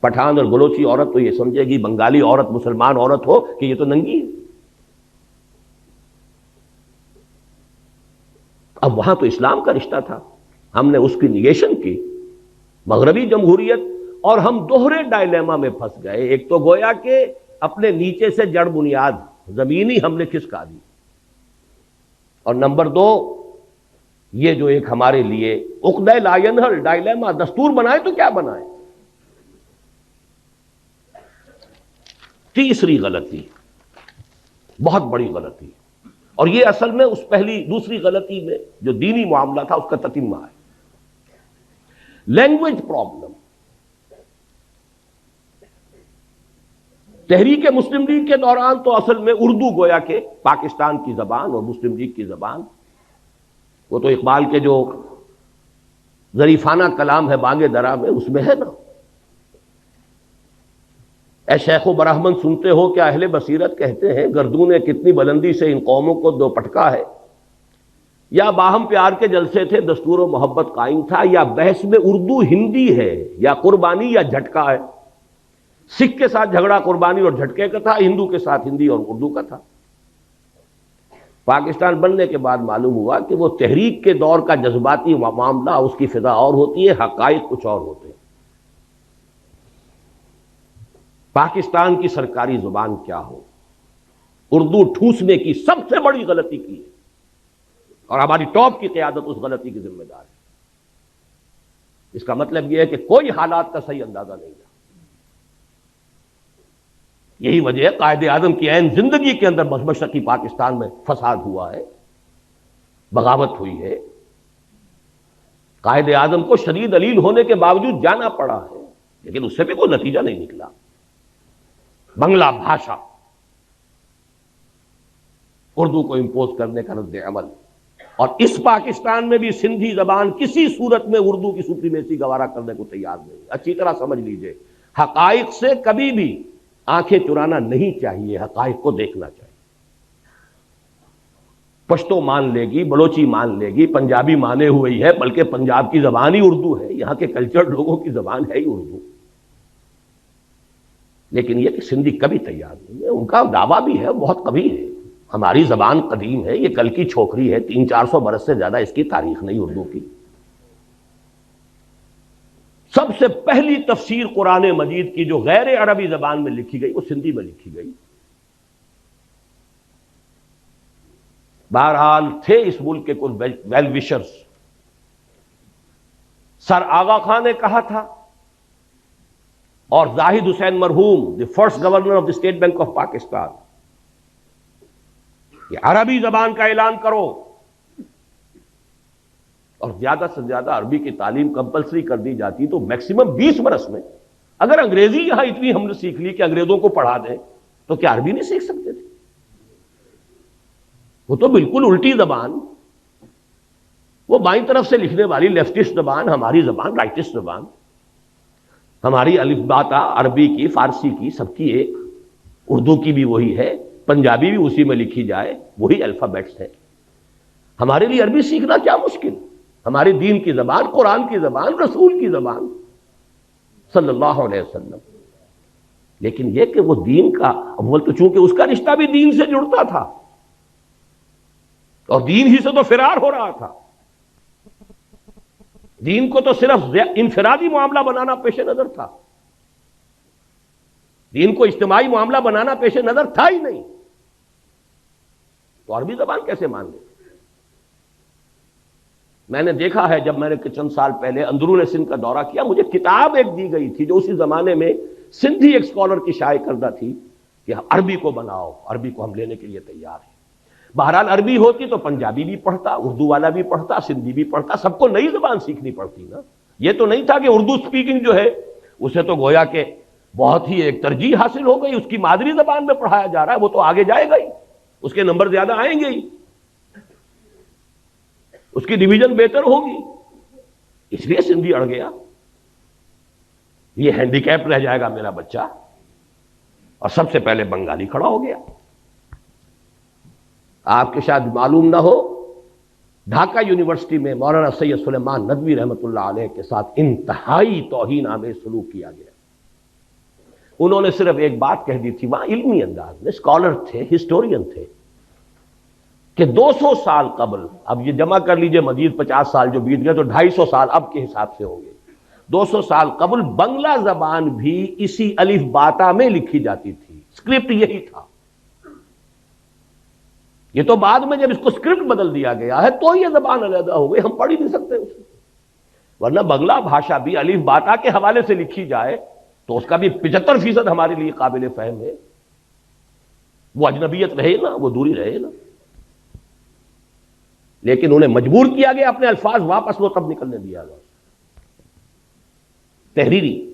پٹھان اور بلوچی عورت تو یہ سمجھے گی، بنگالی عورت مسلمان عورت ہو کہ یہ تو ننگی ہے۔ اب وہاں تو اسلام کا رشتہ تھا، ہم نے اس کی نیگیشن کی، مغربی جمہوریت، اور ہم دوہرے ڈائلیما میں پھنس گئے۔ ایک تو گویا کہ اپنے نیچے سے جڑ بنیاد زمینی ہم نے کھسکا دی، اور نمبر 2 یہ جو ایک ہمارے لیے عقدہ لا ینحل ڈائلیما، دستور بنائے تو کیا بنائے۔ تیسری غلطی، بہت بڑی غلطی، اور یہ اصل میں اس دوسری غلطی میں جو دینی معاملہ تھا اس کا تتمہ ہے، لینگویج پرابلم۔ تحریک مسلم لیگ کے دوران تو اصل میں اردو گویا کہ پاکستان کی زبان اور مسلم لیگ کی زبان، وہ تو اقبال کے جو ظریفانہ کلام ہے بانگ درا میں، اس میں ہے نا، اے شیخ و برہمن سنتے ہو کیا اہل بصیرت کہتے ہیں، گردوں نے کتنی بلندی سے ان قوموں کو دو پٹکا ہے، یا باہم پیار کے جلسے تھے دستور و محبت قائم تھا، یا بحث میں اردو ہندی ہے، یا قربانی یا جھٹکا ہے۔ سکھ کے ساتھ جھگڑا قربانی اور جھٹکے کا تھا، ہندو کے ساتھ ہندی اور اردو کا تھا۔ پاکستان بننے کے بعد معلوم ہوا کہ وہ تحریک کے دور کا جذباتی معاملہ، اس کی فضا اور ہوتی ہے، حقائق کچھ اور ہوتے ہیں۔ پاکستان کی سرکاری زبان کیا ہو، اردو ٹھوسنے کی سب سے بڑی غلطی کی ہے، اور ہماری ٹاپ کی قیادت اس غلطی کی ذمہ دار ہے۔ اس کا مطلب یہ ہے کہ کوئی حالات کا صحیح اندازہ نہیں تھا۔ یہی وجہ ہے قائد اعظم کی عین زندگی کے اندر مشرقی پاکستان میں فساد ہوا ہے، بغاوت ہوئی ہے، قائد اعظم کو شدید علیل ہونے کے باوجود جانا پڑا ہے، لیکن اس سے بھی کوئی نتیجہ نہیں نکلا۔ بنگلہ بھاشا اردو کو امپوز کرنے کا رد عمل، اور اس پاکستان میں بھی سندھی زبان کسی صورت میں اردو کی سپریمیسی گوارا کرنے کو تیار نہیں۔ اچھی طرح سمجھ لیجئے، حقائق سے کبھی بھی آنکھیں چرانا نہیں چاہیے، حقائق کو دیکھنا چاہیے۔ پشتو مان لے گی، بلوچی مان لے گی، پنجابی مانے ہوئی ہے، بلکہ پنجاب کی زبان ہی اردو ہے، یہاں کے کلچر لوگوں کی زبان ہے ہی اردو، لیکن یہ کہ سندھی کبھی تیار نہیں ہے۔ ان کا دعویٰ بھی ہے، بہت قوی ہے، ہماری زبان قدیم ہے، یہ کل کی چھوکری ہے، 300-400 برس سے زیادہ اس کی تاریخ نہیں اردو کی۔ سب سے پہلی تفسیر قرآن مجید کی جو غیر عربی زبان میں لکھی گئی وہ سندھی میں لکھی گئی۔ بہرحال تھے اس ملک کے کچھ ویل وشرز، سر آغا خان نے کہا تھا، اور زاہد حسین مرحوم the first governor of the state bank of Pakistan, کہ عربی زبان کا اعلان کرو، اور زیادہ سے زیادہ عربی کی تعلیم کمپلسری کر دی جاتی تو میکسیمم 20 برس میں اگر انگریزی یہاں اتنی ہم نے سیکھ لی کہ انگریزوں کو پڑھا دیں تو کیا عربی نہیں سیکھ سکتے تھے؟ وہ تو بالکل الٹی زبان، وہ بائیں طرف سے لکھنے والی لیفٹسٹ زبان، ہماری زبان رائٹسٹ زبان، ہماری الف با تا عربی کی، فارسی کی، سب کی ایک، اردو کی بھی وہی ہے، پنجابی بھی اسی میں لکھی جائے وہی الفابیٹس ہے۔ ہمارے لیے عربی سیکھنا کیا مشکل، ہمارے دین کی زبان، قرآن کی زبان، رسول کی زبان صلی اللہ علیہ وسلم۔ لیکن یہ کہ وہ دین کا، اول تو چونکہ اس کا رشتہ بھی دین سے جڑتا تھا اور دین ہی سے تو فرار ہو رہا تھا، دین کو تو صرف انفرادی معاملہ بنانا پیش نظر تھا، دین کو اجتماعی معاملہ بنانا پیش نظر تھا ہی نہیں، تو عربی زبان کیسے مان لیں؟ میں نے دیکھا ہے، جب میں نے چند سال پہلے اندرون سندھ کا دورہ کیا، مجھے کتاب ایک دی گئی تھی جو اسی زمانے میں سندھی ایک اسکالر کی شائع کردہ تھی کہ عربی کو بناؤ، عربی کو ہم لینے کے لیے تیار ہیں۔ بہرحال عربی ہوتی تو پنجابی بھی پڑھتا، اردو والا بھی پڑھتا، سندھی بھی پڑھتا، سب کو نئی زبان سیکھنی پڑتی نا۔ یہ تو نہیں تھا کہ اردو سپیکنگ جو ہے اسے تو گویا کہ بہت ہی ایک ترجیح حاصل ہو گئی، اس کی مادری زبان میں پڑھایا جا رہا ہے، وہ تو آگے جائے گا ہی، اس کے نمبر زیادہ آئیں گے ہی، اس کی ڈویژن بہتر ہوگی، اس لیے سندھی اڑ گیا، یہ ہینڈی کیپ رہ جائے گا میرا بچہ، اور سب سے پہلے بنگالی کھڑا ہو گیا۔ آپ کے شاید معلوم نہ ہو، ڈھاکہ یونیورسٹی میں مولانا سید سلیمان ندوی رحمۃ اللہ علیہ کے ساتھ انتہائی توہین آمیز سلوک کیا گیا۔ انہوں نے صرف ایک بات کہہ دی تھی، وہاں علمی انداز میں، اسکالر تھے، ہسٹورین تھے، کہ 200 سال قبل، اب یہ جمع کر لیجئے مزید 50 سال جو بیت گئے تو 250 سال اب کے حساب سے ہوں گے، 200 سال قبل بنگلہ زبان بھی اسی الف باتا میں لکھی جاتی تھی، اسکرپٹ یہی تھا۔ یہ تو بعد میں جب اس کو اسکرپٹ بدل دیا گیا ہے تو یہ زبان علیحدہ ہو گئی، ہم پڑھ ہی نہیں سکتے اسے، ورنہ بنگلہ بھاشا بھی الف باتا کے حوالے سے لکھی جائے تو اس کا بھی 75% ہمارے لیے قابل فہم ہے، وہ اجنبیت رہے نا، وہ دوری رہے نا، لیکن انہیں مجبور کیا گیا اپنے الفاظ واپس لو تب نکلنے دیا گیا، تحریری۔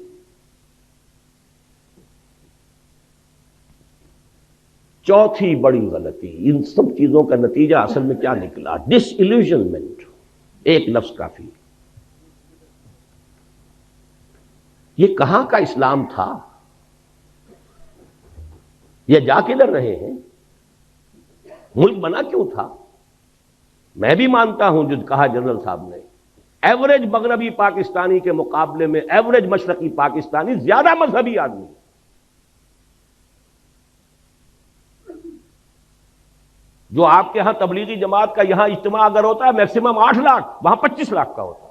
چوتھی بڑی غلطی، ان سب چیزوں کا نتیجہ اصل میں کیا نکلا؟ ڈس ایلیوژنمنٹ، ایک لفظ کافی۔ یہ کہاں کا اسلام تھا؟ یہ جا کدھر رہے ہیں؟ ملک بنا کیوں تھا؟ میں بھی مانتا ہوں جو کہا جنرل صاحب نے، ایوریج مغربی پاکستانی کے مقابلے میں ایوریج مشرقی پاکستانی زیادہ مذہبی آدمی، جو آپ کے ہاں تبلیغی جماعت کا یہاں اجتماع اگر ہوتا ہے میکسیمم 8 لاکھ، وہاں 25 لاکھ کا ہوتا ہے۔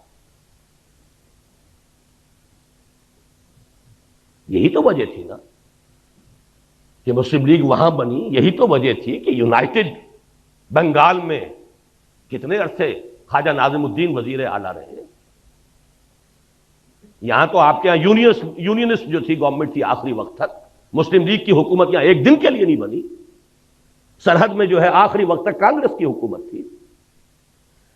یہی تو وجہ تھی نا کہ مسلم لیگ وہاں بنی، یہی تو وجہ تھی کہ یونائٹڈ بنگال میں کتنے عرصے خواجہ ناظم الدین وزیر اعلیٰ رہے، یہاں تو آپ کے یہاں یونینسٹ جو تھی گورنمنٹ تھی آخری وقت تک، مسلم لیگ کی حکومت یہاں ایک دن کے لیے نہیں بنی، سرحد میں جو ہے آخری وقت تک کانگریس کی حکومت تھی۔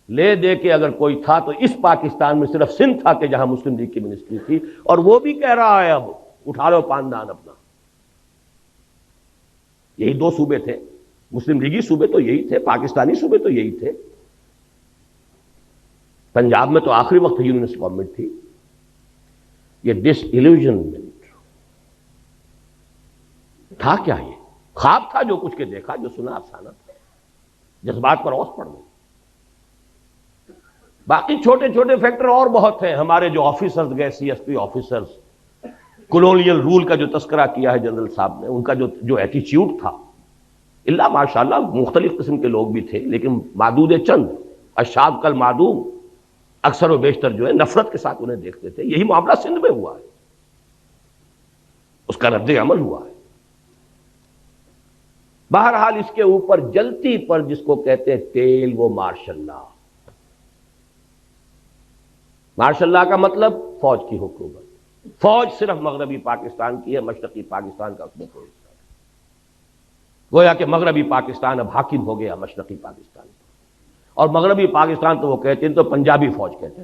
لے دے کے اگر کوئی تھا تو اس پاکستان میں صرف سندھ تھا کہ جہاں مسلم لیگ کی منسٹری تھی، اور وہ بھی کہہ رہا ہے اب اٹھا لو پاندان اپنا، یہی دو صوبے تھے، مسلم لیگی صوبے تو یہی تھے، پاکستانی صوبے تو یہی تھے. پنجاب میں تو آخری وقت یونینسٹ گورنمنٹ تھی. یہ ڈس ایلیوژنمنٹ تھا کیا؟ یہ خواب تھا جو کچھ کے دیکھا، جو سنا افسانہ تھا، جذبات پر اوس پڑ گئی. باقی چھوٹے چھوٹے فیکٹر اور بہت ہیں. ہمارے جو آفیسرز گئے، C S P officers, colonial role کا جو تذکرہ کیا ہے جنرل صاحب نے، ان کا جو ایٹیچیوڈ تھا، اللہ ماشاءاللہ مختلف قسم کے لوگ بھی تھے، لیکن معدود چند، اشاد کل معدوم، اکثر و بیشتر جو ہے نفرت کے ساتھ انہیں دیکھتے تھے. یہی معاملہ سندھ میں ہوا ہے، اس کا رد عمل ہوا ہے. بہرحال اس کے اوپر جلتی پر جس کو کہتے ہیں تیل، وہ مارشل لا. مارشل لا کا مطلب فوج کی حکومت. فوج صرف مغربی پاکستان کی ہے، مشرقی پاکستان کا اس میں کوئی حصہ نہیں. گویا کہ مغربی پاکستان اب حاکم ہو گیا مشرقی پاکستان پر. اور مغربی پاکستان تو وہ کہتے ہیں، تو پنجابی فوج کہتے تھے.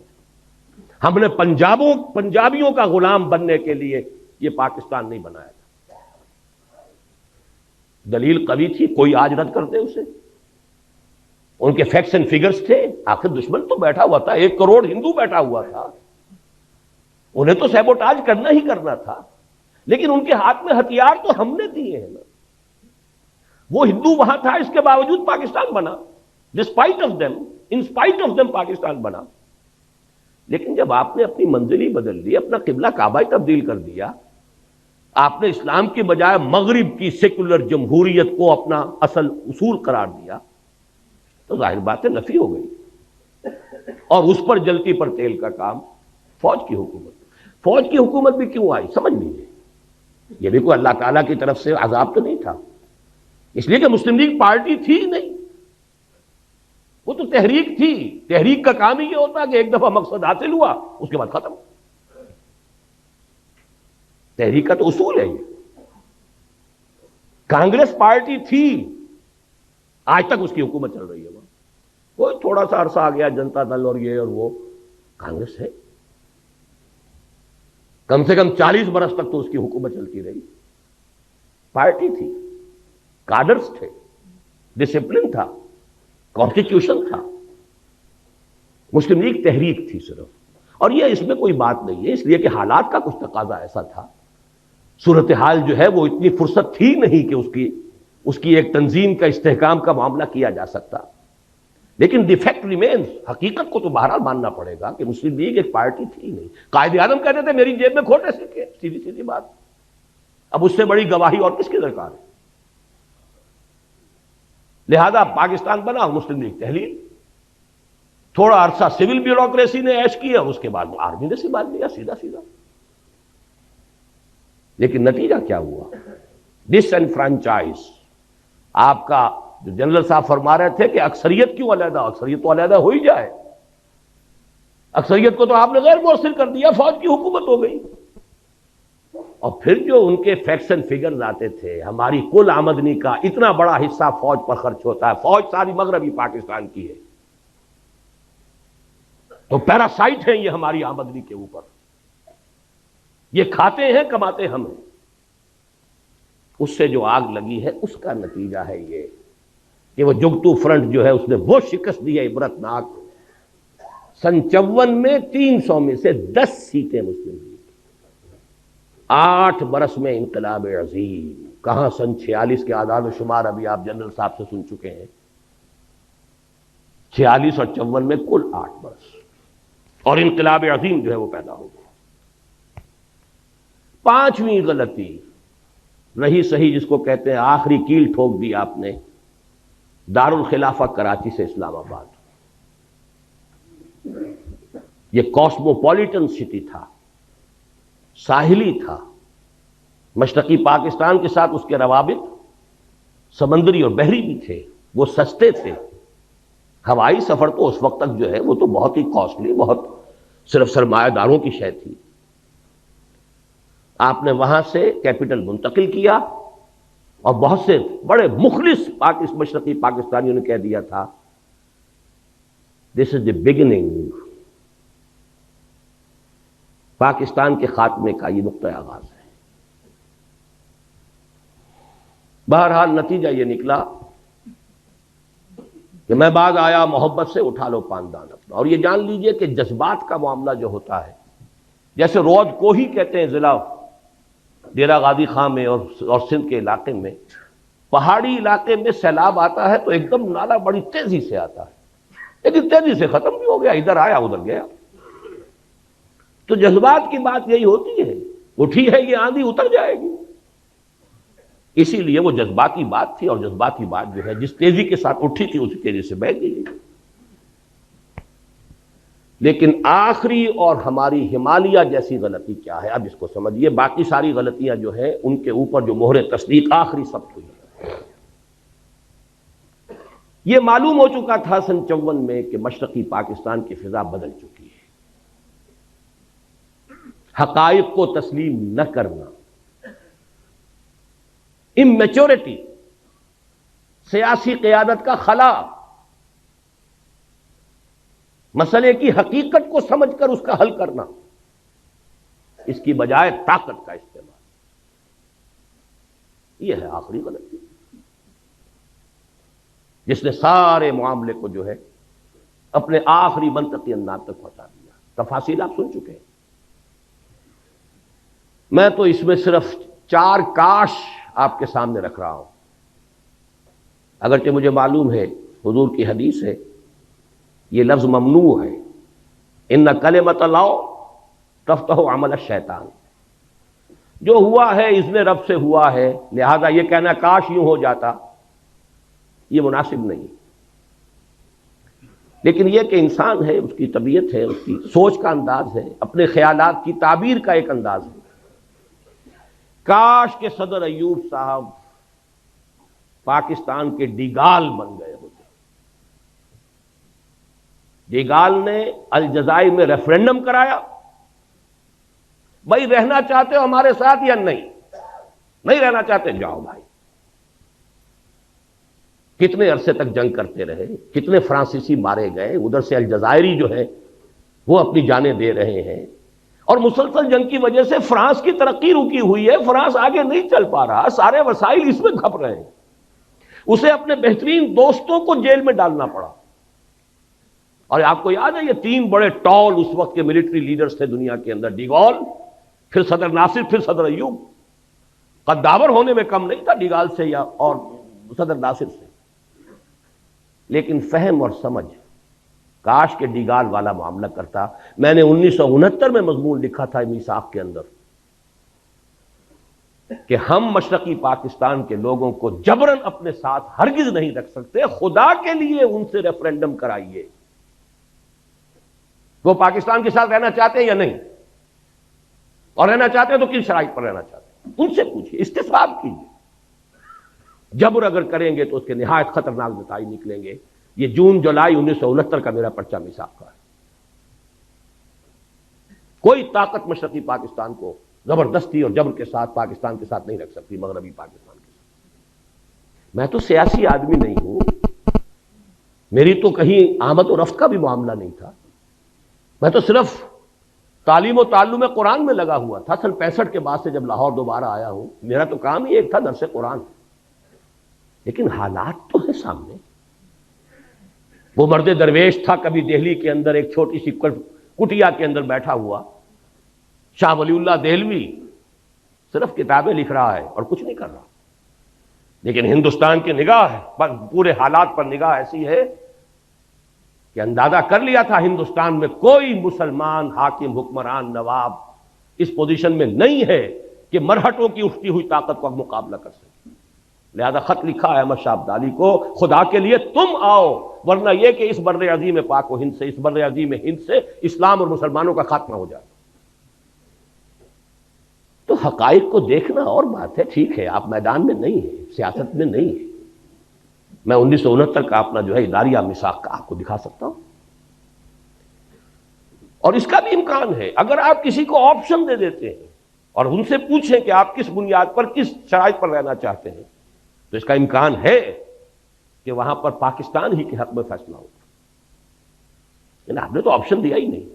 ہم نے پنجابیوں کا غلام بننے کے لیے یہ پاکستان نہیں بنایا تھا. دلیل قوی تھی، کوئی آج رد کر دے اسے. ان کے فیکٹس اینڈ فگرز تھے. آخر دشمن تو بیٹھا ہوا تھا، 1 کروڑ ہندو بیٹھا ہوا تھا، انہیں تو سیبوٹاج کرنا ہی کرنا تھا. لیکن ان کے ہاتھ میں ہتھیار تو ہم نے دیے ہیں نا. وہ ہندو وہاں تھا، اس کے باوجود پاکستان بنا. Despite of them, in spite of them Pakistan بنا. لیکن جب آپ نے اپنی منزل ہی بدل لی، اپنا قبلہ کعبہ ہی تبدیل کر دیا، آپ نے اسلام کی بجائے مغرب کی سیکولر جمہوریت کو اپنا اصل اصول قرار دیا، تو ظاہر بات ہے نفی ہو گئی. اور اس پر جلتی پر تیل کا کام فوج کی حکومت. فوج کی حکومت بھی کیوں آئی سمجھ لیجیے. یہ بھی کوئی اللہ تعالیٰ کی طرف سے عذاب تو نہیں تھا، اس لیے کہ مسلم لیگ پارٹی تھی ہی نہیں، وہ تو تحریک تھی. تحریک کا کام ہی یہ ہوتا ہے کہ ایک دفعہ مقصد حاصل ہوا اس کے بعد ختم. تحریک کا تو اصول ہے یہ. کانگریس پارٹی تھی، آج تک اس کی حکومت چل رہی ہے. وہاں کوئی تھوڑا سا عرصہ آ گیا جنتا دل اور یہ اور وہ، کانگریس ہے. کم سے کم 40 برس تک تو اس کی حکومت چلتی رہی. پارٹی تھی، کادرز تھے، ڈسپلن تھا، کانسٹیٹیوشن تھا. مسلم لیگ تحریک تھی صرف. اور یہ اس میں کوئی بات نہیں ہے، اس لیے کہ حالات کا کچھ تقاضا ایسا تھا. صورتحال جو ہے وہ اتنی فرصت تھی نہیں کہ اس کی ایک تنظیم کا استحکام کا معاملہ کیا جا سکتا. لیکن دی فیکٹ ریمینز، حقیقت کو تو بہرحال ماننا پڑے گا کہ مسلم لیگ ایک پارٹی تھی نہیں. قائد اعظم کہتے تھے میری جیب میں کھوٹے سکے، سیدھی سیدھی بات. اب اس سے بڑی گواہی اور کس کی درکار ہے؟ لہذا پاکستان بنا اور مسلم لیگ تحلیل. تھوڑا عرصہ سول بیوروکریسی نے عیش کیا، اس کے بعد آرمی نے سنبھال لیا سیدھا سیدھا. لیکن نتیجہ کیا ہوا؟ ڈس انفرانچائز. آپ کا جو جنرل صاحب فرما رہے تھے کہ اکثریت کیوں علیحدہ، اکثریت تو علیحدہ ہو ہی جائے. اکثریت کو تو آپ نے غیر مؤثر کر دیا، فوج کی حکومت ہو گئی. اور پھر جو ان کے فیکٹس اینڈ فگرز آتے تھے، ہماری کل آمدنی کا اتنا بڑا حصہ فوج پر خرچ ہوتا ہے، فوج ساری مغربی پاکستان کی ہے، تو پیراسائٹ ہیں یہ ہماری آمدنی کے اوپر. یہ کھاتے ہیں کماتے ہم ہیں. اس سے جو آگ لگی ہے اس کا نتیجہ ہے یہ کہ وہ جگتو فرنٹ جو ہے اس نے وہ شکست دی ہے عبرتناک. سن 54 میں 300 میں سے 10 سیٹیں مسلم لیگ. 8 برس میں انقلاب عظیم. کہاں سن 46 کے اعداد و شمار ابھی آپ جنرل صاحب سے سن چکے ہیں. 46 اور 54 میں کل 8 برس، اور انقلاب عظیم جو ہے وہ پیدا ہو گیا. 5ویں غلطی رہی صحیح، جس کو کہتے ہیں آخری کیل ٹھوک دی آپ نے، دارالخلافہ کراچی سے اسلام آباد. یہ کاسموپولیٹن سٹی تھا، ساحلی تھا. مشرقی پاکستان کے ساتھ اس کے روابط سمندری اور بحری بھی تھے. وہ سستے تھے. ہوائی سفر تو اس وقت تک جو ہے وہ تو بہت ہی کاسٹلی، بہت صرف سرمایہ داروں کی شے تھی. آپ نے وہاں سے کیپٹل منتقل کیا، اور بہت سے بڑے مخلص مشرقی پاکستانیوں نے کہہ دیا تھا دس از دی بگننگ، پاکستان کے خاتمے کا یہ نقطہ آغاز ہے. بہرحال نتیجہ یہ نکلا کہ میں بعد آیا محبت سے اٹھا لو پاندان اپنا. اور یہ جان لیجئے کہ جذبات کا معاملہ جو ہوتا ہے، جیسے رود کوہی کہتے ہیں ضلع ڈیرہ غازی خان میں اور سندھ کے علاقے میں، پہاڑی علاقے میں سیلاب آتا ہے تو ایک دم نالا بڑی تیزی سے آتا ہے، لیکن تیزی سے ختم بھی ہو گیا، ادھر آیا ادھر گیا. تو جذبات کی بات یہی ہوتی ہے، اٹھی ہے یہ آندھی اتر جائے گی. اسی لیے وہ جذباتی بات تھی، اور جذباتی بات جو ہے جس تیزی کے ساتھ اٹھی تھی اسی تیزی سے بہہ گئی. لیکن آخری اور ہماری ہمالیہ جیسی غلطی کیا ہے، اب اس کو سمجھیے. باقی ساری غلطیاں جو ہیں ان کے اوپر جو مہر تصدیق آخری سب ہوئی ہے. یہ معلوم ہو چکا تھا سن 54 میں کہ مشرقی پاکستان کی فضا بدل چکی ہے. حقائق کو تسلیم نہ کرنا، اممیچورٹی، سیاسی قیادت کا خلا، مسئلے کی حقیقت کو سمجھ کر اس کا حل کرنا، اس کی بجائے طاقت کا استعمال، یہ ہے آخری غلطی جس نے سارے معاملے کو جو ہے اپنے آخری منطقی انداز تک پہنچا دیا. تفاصیل آپ سن چکے ہیں. میں تو اس میں صرف 4 کاش آپ کے سامنے رکھ رہا ہوں. اگرچہ مجھے معلوم ہے حضور کی حدیث ہے، یہ لفظ ممنوع ہے، ان کلمۃ اللہ تفتح عمل الشیطان. جو ہوا ہے اس میں رب سے ہوا ہے، لہذا یہ کہنا کاش یوں ہو جاتا یہ مناسب نہیں. لیکن یہ کہ انسان ہے، اس کی طبیعت ہے، اس کی سوچ کا انداز ہے، اپنے خیالات کی تعبیر کا ایک انداز ہے. کاش کہ صدر ایوب صاحب پاکستان کے ڈیگال بن گئے ہوتے. ڈیگال نے الجزائر میں ریفرنڈم کرایا، بھائی رہنا چاہتے ہو ہمارے ساتھ یا نہیں رہنا چاہتے جاؤ بھائی. کتنے عرصے تک جنگ کرتے رہے، کتنے فرانسیسی مارے گئے، ادھر سے الجزائری جو ہے وہ اپنی جانیں دے رہے ہیں، اور مسلسل جنگ کی وجہ سے فرانس کی ترقی رکی ہوئی ہے. فرانس آگے نہیں چل پا رہا، سارے وسائل اس میں کھپ رہے ہیں. اسے اپنے بہترین دوستوں کو جیل میں ڈالنا پڑا. اور آپ کو یاد ہے یہ 3 بڑے ٹال اس وقت کے ملٹری لیڈرز تھے دنیا کے اندر، ڈی گال، پھر صدر ناصر، پھر صدر ایوب. قداور ہونے میں کم نہیں تھا ڈی گال سے یا اور صدر ناصر سے، لیکن فہم اور سمجھ. کاش کے ڈیگال والا معاملہ کرتا. میں نے 1969 میں مضمون لکھا تھا میثاق کے اندر کہ ہم مشرقی پاکستان کے لوگوں کو جبراً اپنے ساتھ ہرگز نہیں رکھ سکتے، خدا کے لیے ان سے ریفرنڈم کرائیے. وہ پاکستان کے ساتھ رہنا چاہتے ہیں یا نہیں، اور رہنا چاہتے ہیں تو کن شرائط پر رہنا چاہتے ہیں، ان سے پوچھیے، استصواب کیجیے. جبر اگر کریں گے تو اس کے نہایت خطرناک نتائج نکلیں گے. یہ جون جولائی 1969 کا میرا پرچہ میثاق کا ہے. کوئی طاقت مشرقی پاکستان کو زبردستی اور جبر کے ساتھ پاکستان کے ساتھ نہیں رکھ سکتی، مغربی پاکستان کے ساتھ. میں تو سیاسی آدمی نہیں ہوں، میری تو کہیں آمد و رفت کا بھی معاملہ نہیں تھا. میں تو صرف تعلیم و تعلم قرآن میں لگا ہوا تھا. سن 65 کے بعد سے جب لاہور دوبارہ آیا ہوں، میرا تو کام ہی ایک تھا، درس قرآن. لیکن حالات تو ہے سامنے. وہ مرد درویش تھا کبھی دہلی کے اندر ایک چھوٹی سی کٹیا کے اندر بیٹھا ہوا، شاہ ولی اللہ دہلوی، صرف کتابیں لکھ رہا ہے اور کچھ نہیں کر رہا. لیکن ہندوستان کی نگاہ پر، پورے حالات پر نگاہ ایسی ہے کہ اندازہ کر لیا تھا ہندوستان میں کوئی مسلمان حاکم، حکمران، نواب اس پوزیشن میں نہیں ہے کہ مرہٹوں کی اٹھتی ہوئی طاقت کا مقابلہ کر سکے. لہذا خط لکھا ہے احمد شاہ ابدالی کو، خدا کے لیے تم آؤ، ورنہ یہ کہ اس بر عظیم پاک و ہند سے، اس بر عظیم ہند سے اسلام اور مسلمانوں کا خاتمہ ہو جائے. تو حقائق کو دیکھنا اور بات ہے. ٹھیک ہے آپ میدان میں نہیں ہیں، سیاست میں نہیں ہیں. میں 1969 کا اپنا جو ہے اداریہ میثاق کا آپ کو دکھا سکتا ہوں. اور اس کا بھی امکان ہے اگر آپ کسی کو آپشن دے دیتے ہیں اور ان سے پوچھیں کہ آپ کس بنیاد پر، کس شرائط پر رہنا چاہتے ہیں، تو اس کا امکان ہے کہ وہاں پر پاکستان ہی کے حق میں فیصلہ ہوگا. لیکن آپ نے تو آپشن دیا ہی نہیں.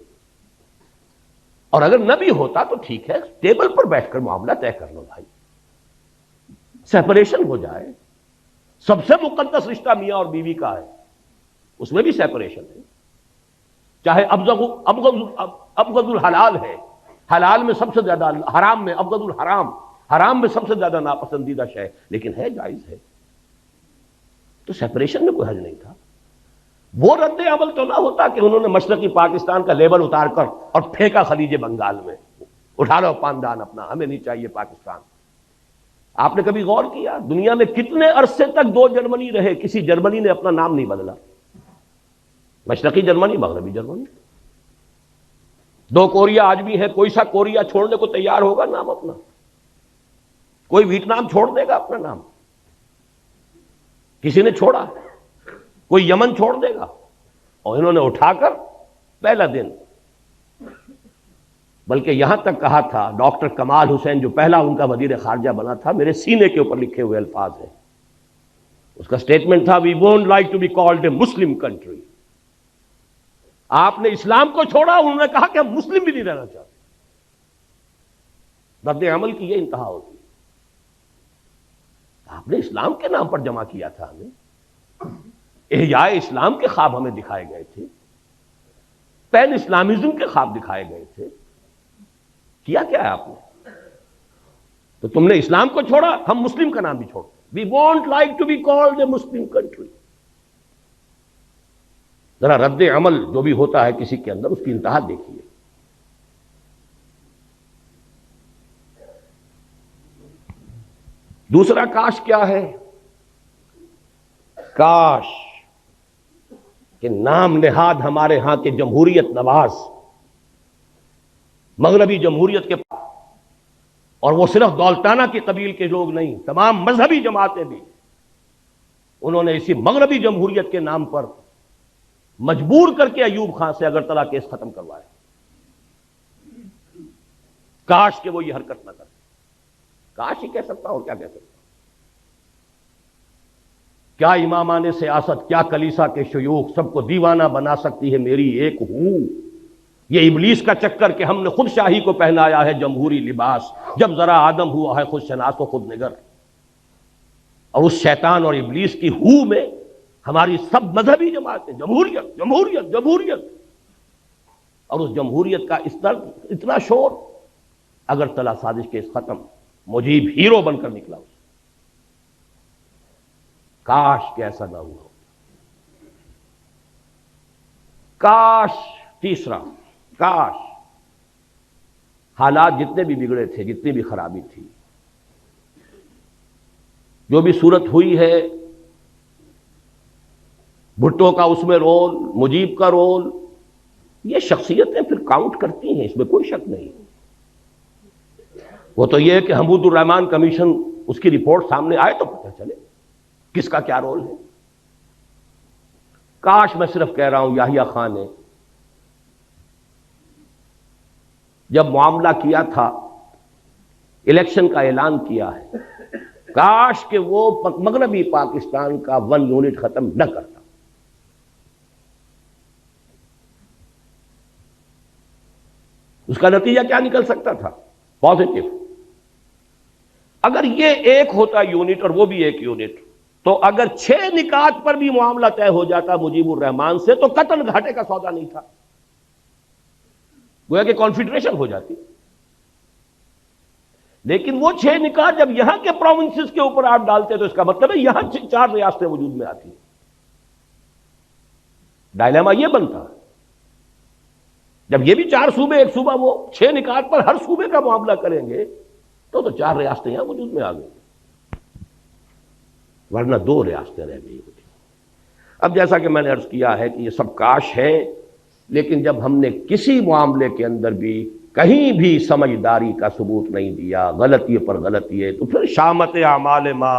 اور اگر نہ بھی ہوتا تو ٹھیک ہے، ٹیبل پر بیٹھ کر معاملہ طے کر لو بھائی. سیپریشن ہو جائے. سب سے مقدس رشتہ میاں اور بیوی کا ہے، اس میں بھی سیپریشن ہے. چاہے ابغض الحلال ہے، حلال میں سب سے زیادہ، حرام میں ابغض الحرام، حرام میں سب سے زیادہ ناپسندیدہ شے، لیکن ہے، جائز ہے. تو سیپریشن میں کوئی حرج نہیں تھا. وہ رد عمل تو نہ ہوتا کہ انہوں نے مشرقی پاکستان کا لیبل اتار کر اور پھینکا خلیج بنگال میں، اٹھا لو پاندان اپنا، ہمیں نہیں چاہیے پاکستان. آپ نے کبھی غور کیا دنیا میں کتنے عرصے تک دو جرمنی رہے، کسی جرمنی نے اپنا نام نہیں بدلا؟ مشرقی جرمنی، مغربی جرمنی. دو کوریا آج بھی ہے، کوئی سا کوریا چھوڑنے کو تیار ہوگا نام اپنا؟ کوئی ویتنام چھوڑ دے گا اپنا نام؟ کسی نے چھوڑا؟ کوئی یمن چھوڑ دے گا؟ اور انہوں نے اٹھا کر پہلا دن، بلکہ یہاں تک کہا تھا ڈاکٹر کمال حسین جو پہلا ان کا وزیر خارجہ بنا تھا، میرے سینے کے اوپر لکھے ہوئے الفاظ ہیں، اس کا سٹیٹمنٹ تھا، we won't like to be called a Muslim country. آپ نے اسلام کو چھوڑا، انہوں نے کہا کہ ہم مسلم بھی نہیں رہنا چاہتے. رد عمل کی یہ انتہا ہوتی. آپ نے اسلام کے نام پر جمع کیا تھا ہمیں، احیاء اسلام کے خواب ہمیں دکھائے گئے تھے، پین اسلامزم کے خواب دکھائے گئے تھے. کیا کیا ہے آپ نے؟ تو تم نے اسلام کو چھوڑا، ہم مسلم کا نام بھی چھوڑ. We want like to be called a Muslim country. ذرا رد عمل جو بھی ہوتا ہے کسی کے اندر، اس کی انتہا دیکھیے. دوسرا کاش کیا ہے؟ کاش کہ نام نہاد ہمارے ہاں کے جمہوریت نواز، مغربی جمہوریت کے، اور وہ صرف دولتانہ کے قبیل کے لوگ نہیں، تمام مذہبی جماعتیں بھی، انہوں نے اسی مغربی جمہوریت کے نام پر مجبور کر کے ایوب خان سے اگرتلہ کیس ختم کروایا. کاش کہ وہ یہ حرکت نہ کرتے. کاش ہی کہہ سکتا ہوں، اور کیا کہہ سکتا ہوں. کیا امامان سیاست، کیا کلیسا کے شیوخ، سب کو دیوانہ بنا سکتی ہے میری ایک ہو. یہ ابلیس کا چکر کہ ہم نے خود شاہی کو پہنایا ہے جمہوری لباس، جب ذرا آدم ہوا ہے خود شناس و خود نگر. اور اس شیطان اور ابلیس کی ہو میں ہماری سب مذہبی جماعتیں جمہوریت جمہوریت جمہوریت، اور اس جمہوریت کا اتنا شور. اگرتلہ سازش کیس ختم، مجیب ہیرو بن کر نکلا. کاش کہ ایسا نہ ہوا. کاش. تیسرا، کاش حالات جتنے بھی بگڑے تھے، جتنی بھی خرابی تھی، جو بھی صورت ہوئی ہے، بھٹو کا اس میں رول، مجیب کا رول، یہ شخصیتیں پھر کاؤنٹ کرتی ہیں، اس میں کوئی شک نہیں. وہ تو یہ ہے کہ حمود الرحمان کمیشن، اس کی رپورٹ سامنے آئے تو پتہ چلے کس کا کیا رول ہے. کاش، میں صرف کہہ رہا ہوں، یحییٰ خان نے جب معاملہ کیا تھا، الیکشن کا اعلان کیا ہے، کاش کہ وہ مغربی پاکستان کا 1 یونٹ ختم نہ کرتا. اس کا نتیجہ کیا نکل سکتا تھا؟ پازیٹو. اگر یہ ایک ہوتا یونٹ اور وہ بھی ایک یونٹ، تو اگر 6 نکات پر بھی معاملہ طے ہو جاتا مجیب الرحمان سے، تو قطن گھاٹے کا سودا نہیں تھا، گویا کہ کانفیڈریشن ہو جاتی. لیکن وہ 6 نکات جب یہاں کے پروونسز کے اوپر آپ ڈالتے تو اس کا مطلب ہے یہاں 4 ریاستیں وجود میں آتی. ڈائلیما یہ بنتا جب یہ بھی 4 صوبے، ایک صوبہ، وہ 6 نکات پر ہر صوبے کا معاملہ کریں گے تو 4 ریاستیں یہاں وجود میں آ گئی، ورنہ 2 ریاستیں رہ گئی ہوتی. اب جیسا کہ میں نے عرض کیا ہے کہ یہ سب کاش ہے، لیکن جب ہم نے کسی معاملے کے اندر بھی کہیں بھی سمجھداری کا ثبوت نہیں دیا، غلطی پر غلطی ہے، تو پھر شامت اعمال ما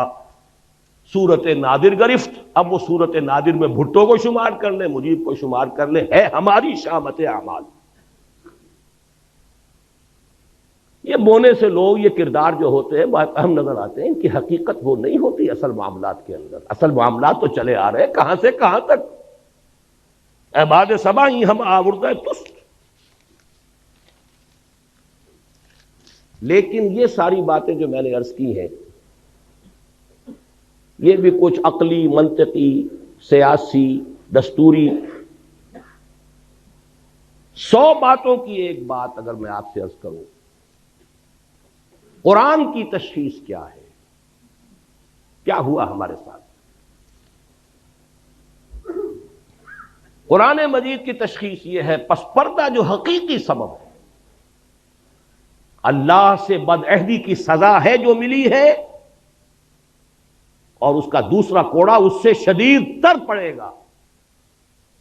صورت نادر گرفت. اب وہ صورت نادر میں بھٹو کو شمار کر لیں، مجیب کو شمار کر لیں، ہے ہماری شامت اعمال. یہ بونے سے لوگ، یہ کردار جو ہوتے ہیں بہت اہم نظر آتے ہیں، ان کی حقیقت وہ نہیں ہوتی اصل معاملات کے اندر. اصل معاملات تو چلے آ رہے ہیں کہاں سے کہاں تک. عباد سبا ہی ہم آوردہ تست. لیکن یہ ساری باتیں جو میں نے عرض کی ہیں، یہ بھی کچھ عقلی، منطقی، سیاسی، دستوری 100 باتوں کی ایک بات اگر میں آپ سے عرض کروں، قرآن کی تشخیص کیا ہے؟ کیا ہوا ہمارے ساتھ؟ قرآن مجید کی تشخیص یہ ہے، پس پردہ جو حقیقی سبب ہے، اللہ سے بدعہدی کی سزا ہے جو ملی ہے، اور اس کا دوسرا کوڑا اس سے شدید تر پڑے گا،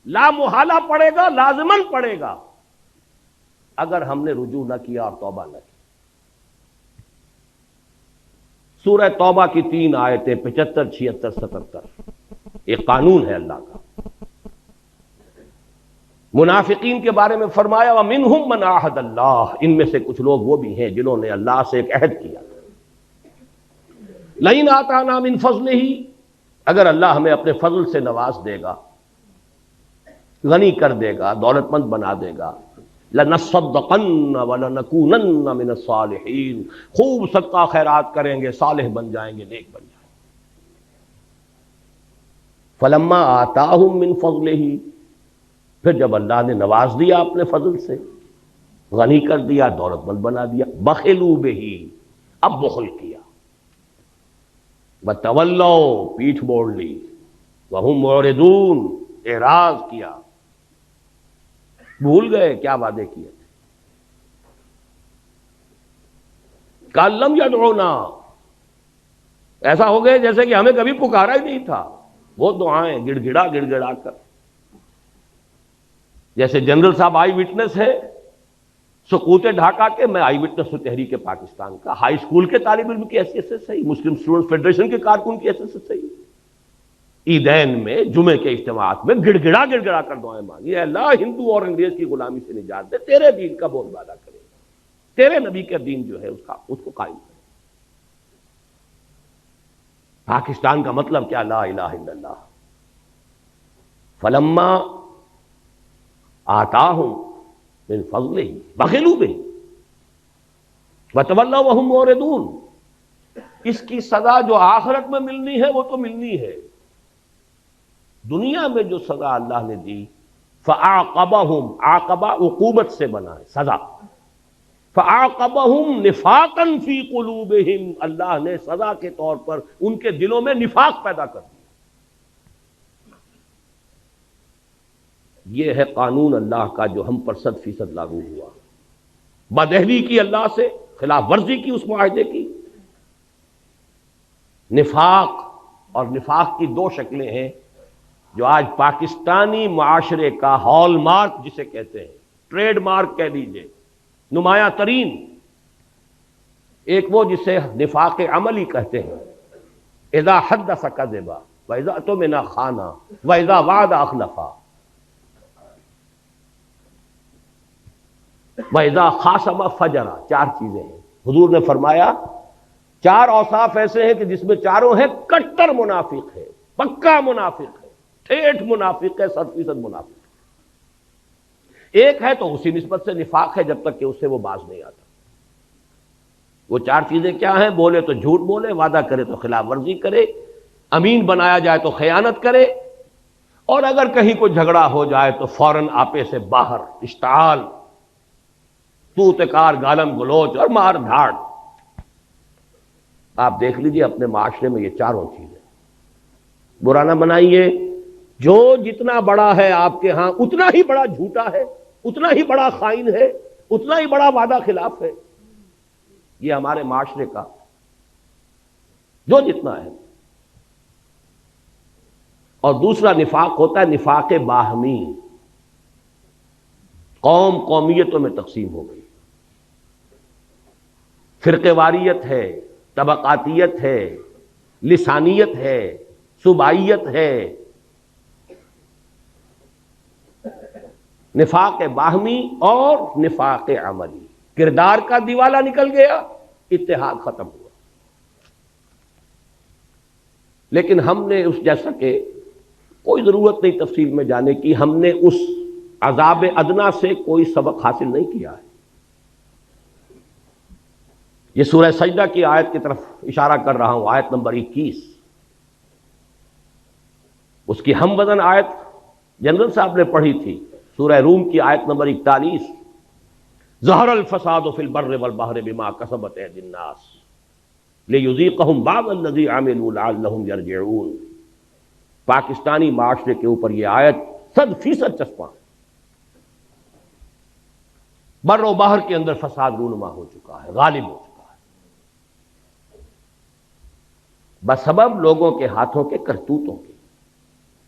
لا محالہ پڑے گا، لازماً پڑے گا، اگر ہم نے رجوع نہ کیا اور توبہ نہ کی۔ سورہ توبہ کی 3 آیتیں 75، 76، 77 ایک قانون ہے اللہ کا۔ منافقین کے بارے میں فرمایا وَمِنْهُمْ مَنْ عَاهَدَ اللَّهُ، ان میں سے کچھ لوگ وہ بھی ہیں جنہوں نے اللہ سے ایک عہد کیا، لَئِنْ آتَانَا مِنْ فَضْلِهِ، اگر اللہ ہمیں اپنے فضل سے نواز دے گا، غنی کر دے گا، دولت مند بنا دے گا، لَنَصَّدَّقَنَّ وَلَنَكُونَنَّ مِنَ الصَّالِحِينَ، خوب صدقہ خیرات کریں گے، صالح بن جائیں گے، نیک بن جائیں گے۔ فَلَمَّا آتَاهُم مِّن فَضْلِهِ، پھر جب اللہ نے نواز دیا اپنے فضل سے، غنی کر دیا، دولت مند بنا دیا، بخلوا بہ، اب بخل کیا، وتولوا، پیٹھ موڑ لی، وہم معرضون، اعراض کیا، بھول گئے کیا وعدے کیے تھے۔ کأن لم یدعونا، ایسا ہو گئے جیسے کہ ہمیں کبھی پکارا ہی نہیں تھا، وہ دعائیں گڑ گڑا کر، جیسے جنرل صاحب آئی وٹنس ہے سقوط ڈھاکہ کے، میں آئی وٹنس ہوں تحریک پاکستان کا، ہائی اسکول کے طالب علم کی حیثیت سے صحیح، مسلم اسٹوڈنٹ فیڈریشن کے کارکن کی حیثیت سے صحیح، عیدین میں، جمعے کے اجتماعات میں گڑ گڑا کر دعائیں مانگی، اے اللہ ہندو اور انگریز کی غلامی سے نجات دے، تیرے دین کا بول بالا کرے، تیرے نبی کا دین جو ہے اس کو قائم کرے۔ پاکستان کا مطلب کیا؟ لا الہ الا اللہ۔ فلما آتاہم من فضلہ بخلوا بہ وتولوا وہم معرضون، اس کی سزا جو آخرت میں ملنی ہے وہ تو ملنی ہے، دنیا میں جو سزا اللہ نے دی، فعاقبہم، عاقبہ عقوبت سے بنا ہے، سزا، فعاقبہم نفاقا فی قلوبہم، اللہ نے سزا کے طور پر ان کے دلوں میں نفاق پیدا کر دیا۔ یہ ہے قانون اللہ کا جو ہم پر 100% لاگو ہوا، بدعہدی کی اللہ سے، خلاف ورزی کی اس معاہدے کی، نفاق، اور نفاق کی 2 شکلیں ہیں جو آج پاکستانی معاشرے کا ہال مارک جسے کہتے ہیں، ٹریڈ مارک کہہ لیجئے، نمایاں ترین، ایک وہ جسے نفاق عملی کہتے ہیں، اذا حدث کذب واذا اؤتمن خان واذا وعد اخلف واذا خاصم فجر، 4 چیزیں ہیں۔ حضور نے فرمایا 4 اوصاف ایسے ہیں کہ جس میں چاروں ہیں کٹر منافق ہے، پکا منافق ہے، ٹھیٹھ منافق ہے، 100% منافق ہے۔ ایک ہے تو اسی نسبت سے نفاق ہے جب تک کہ اس سے وہ باز نہیں آتا۔ وہ 4 چیزیں کیا ہیں؟ بولے تو جھوٹ بولے، وعدہ کرے تو خلاف ورزی کرے، امین بنایا جائے تو خیانت کرے، اور اگر کہیں کوئی جھگڑا ہو جائے تو فوراً آپے سے باہر، اشتعال، تو تکار، گالم گلوچ اور مار دھاڑ۔ آپ دیکھ لیجئے اپنے معاشرے میں یہ 4 چیزیں، برا نہ بنائیے، جو جتنا بڑا ہے آپ کے ہاں اتنا ہی بڑا جھوٹا ہے، اتنا ہی بڑا خائن ہے، اتنا ہی بڑا وعدہ خلاف ہے، یہ ہمارے معاشرے کا جو جتنا ہے۔ اور دوسرا نفاق ہوتا ہے نفاق باہمی، قوم قومیتوں میں تقسیم ہو گئی، فرقے واریت ہے، طبقاتیت ہے، لسانیت ہے، صوبائیت ہے، نفاق باہمی اور نفاق عملی، کردار کا دیوالا نکل گیا، اتحاد ختم ہوا۔ لیکن ہم نے اس جیسا کہ کوئی ضرورت نہیں تفصیل میں جانے کی، ہم نے اس عذاب ادنا سے کوئی سبق حاصل نہیں کیا ہے۔ یہ سورہ سجدہ کی آیت کی طرف اشارہ کر رہا ہوں، آیت نمبر 21، اس کی ہم وزن آیت جنرل صاحب نے پڑھی تھی، سورہ روم کی آیت نمبر 41، ظہر الفساد فی البر والبحر بما کسبت ایدی الناس لیذیقہم بعض الذی عملوا لعلہم یرجعون۔ پاکستانی معاشرے کے اوپر یہ آیت 100% چسپاں ہے۔ بر و بحر کے اندر فساد رونما ہو چکا ہے، غالب ہو چکا ہے، بسبب لوگوں کے ہاتھوں کے کرتوتوں کے،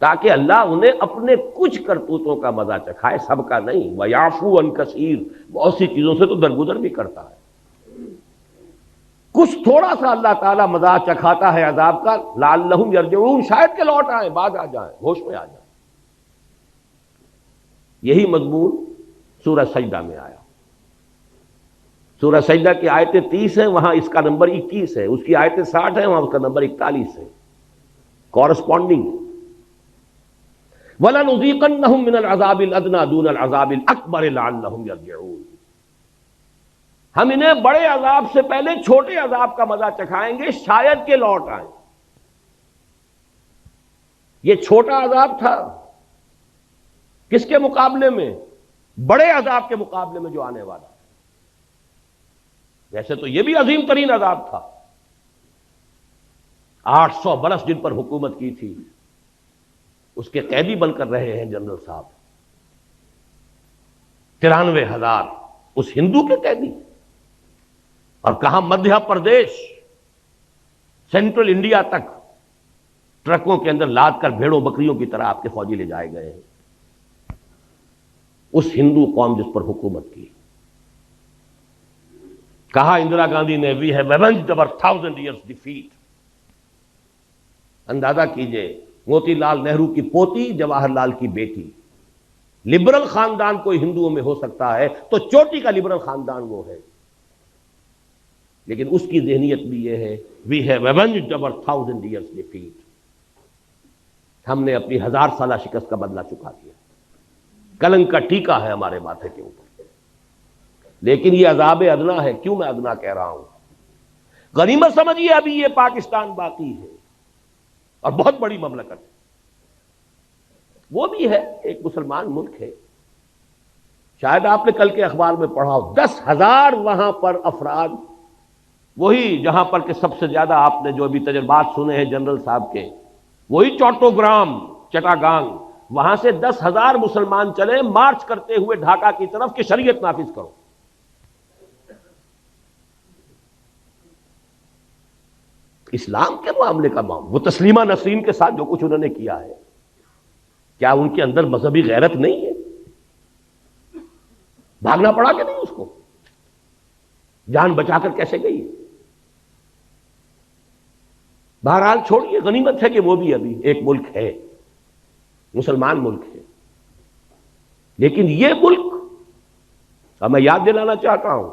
تاکہ اللہ انہیں اپنے کچھ کرتوتوں کا مزہ چکھائے، سب کا نہیں۔ وَيَعْفُو عَنْ كَثِيرٍ، بہت سی چیزوں سے تو درگزر بھی کرتا ہے، کچھ تھوڑا سا اللہ تعالیٰ مزہ چکھاتا ہے عذاب کا، لعلہم یرجعون، شاید کہ لوٹ آئیں، بعد آ جائیں، ہوش میں آ جائیں۔ یہی مضمون سورہ سجدہ میں آیا۔ سورہ سجدہ کی آیتیں 30 ہیں، وہاں اس کا نمبر 21 ہے، اس کی آیتیں 60 ہیں، وہاں اس کا نمبر 41 ہے، کورسپونڈنگ۔ وَلَنُذِيقَنَّهُم مِّنَ الْعَذَابِ الْأَدْنَىٰ دُونَ الْعَذَابِ الْأَكْبَرِ لَعَلَّهُمْ يَرْجِعُونَ۔ ہم انہیں بڑے عذاب سے پہلے چھوٹے عذاب کا مزہ چکھائیں گے، شاید کہ لوٹ آئیں۔ یہ چھوٹا عذاب تھا کس کے مقابلے میں؟ بڑے عذاب کے مقابلے میں جو آنے والا ہے۔ ویسے تو یہ بھی عظیم ترین عذاب تھا، 800 برس جن پر حکومت کی تھی، اس کے قیدی بن کر رہے ہیں جنرل صاحب، 93,000 اس ہندو کے قیدی، اور کہاں مدھیہ پردیش، سینٹرل انڈیا تک ٹرکوں کے اندر لاد کر بھیڑوں بکریوں کی طرح آپ کے فوجی لے جائے گئے ہیں، اس ہندو قوم جس پر حکومت کی۔ کہا اندرا گاندھی نے we have avenged over 1000 years defeat۔ اندازہ کیجئے، موتی لال نہرو کی پوتی، جواہر لال کی بیٹی، لبرل خاندان کوئی ہندوؤں میں ہو سکتا ہے تو چوٹی کا لبرل خاندان وہ ہے، لیکن اس کی ذہنیت بھی یہ ہے، we have avenged over 1000 years defeat۔ ہم نے اپنی 1000 سالہ شکست کا بدلہ چکا دیا، کلنک کا ٹیکا ہے ہمارے ماتھے کے اوپر۔ لیکن یہ عذاب ادنا ہے۔ کیوں میں ادنا کہہ رہا ہوں؟ غنیمت سمجھیے ابھی یہ پاکستان باقی ہے، اور بہت بڑی مملکت ہے، وہ بھی ہے، ایک مسلمان ملک ہے۔ شاید آپ نے کل کے اخبار میں پڑھا ہو، 10,000 وہاں پر افراد، وہی جہاں پر کہ سب سے زیادہ آپ نے جو ابھی تجربات سنے ہیں جنرل صاحب کے، وہی چوٹوگرام، چٹاگانگ، وہاں سے 10,000 مسلمان چلے مارچ کرتے ہوئے ڈھاکہ کی طرف کہ شریعت نافذ کرو۔ اسلام کے معاملے کا معاملہ، وہ تسلیمہ نسرین کے ساتھ جو کچھ انہوں نے کیا ہے، کیا ان کے اندر مذہبی غیرت نہیں ہے؟ بھاگنا پڑا کہ نہیں اس کو؟ جان بچا کر کیسے گئی؟ بہرحال چھوڑیے، غنیمت ہے کہ وہ بھی ابھی ایک ملک ہے، مسلمان ملک ہے۔ لیکن یہ ملک، اب میں یاد دلانا چاہتا ہوں،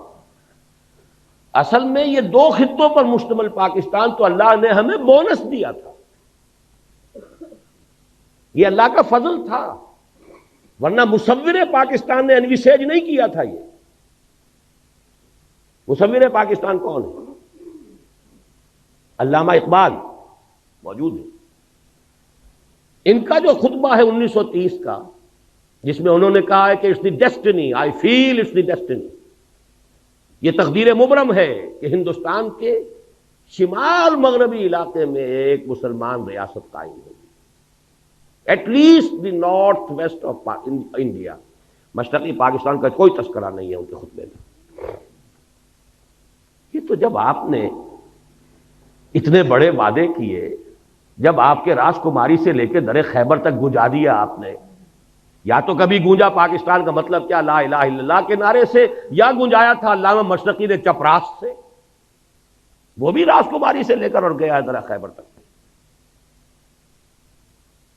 اصل میں یہ 2 خطوں پر مشتمل پاکستان تو اللہ نے ہمیں بونس دیا تھا، یہ اللہ کا فضل تھا، ورنہ مصور پاکستان نے انویسیج نہیں کیا تھا۔ یہ مصور پاکستان کون ہے؟ علامہ اقبال موجود ہے، ان کا جو خطبہ ہے 1930 کا، جس میں انہوں نے کہا ہے کہ it's the destiny, I feel it's the destiny, یہ تقدیر مبرم ہے کہ ہندوستان کے شمال مغربی علاقے میں ایک مسلمان ریاست قائم ہوگی، at least the north west of India. مشرقی پاکستان کا کوئی تذکرہ نہیں ہے ان کے خطبے میں۔ یہ تو جب آپ نے اتنے بڑے وعدے کیے، جب آپ کے راجکماری سے لے کے در خیبر تک گونجا دیا آپ نے، یا تو کبھی گونجا پاکستان کا مطلب کیا لا الہ الا اللہ کے نعرے سے، یا گونجایا تھا علامہ مشرقی نے چپراس سے، وہ بھی راجکماری سے لے کر اور گیا ہے در خیبر تک۔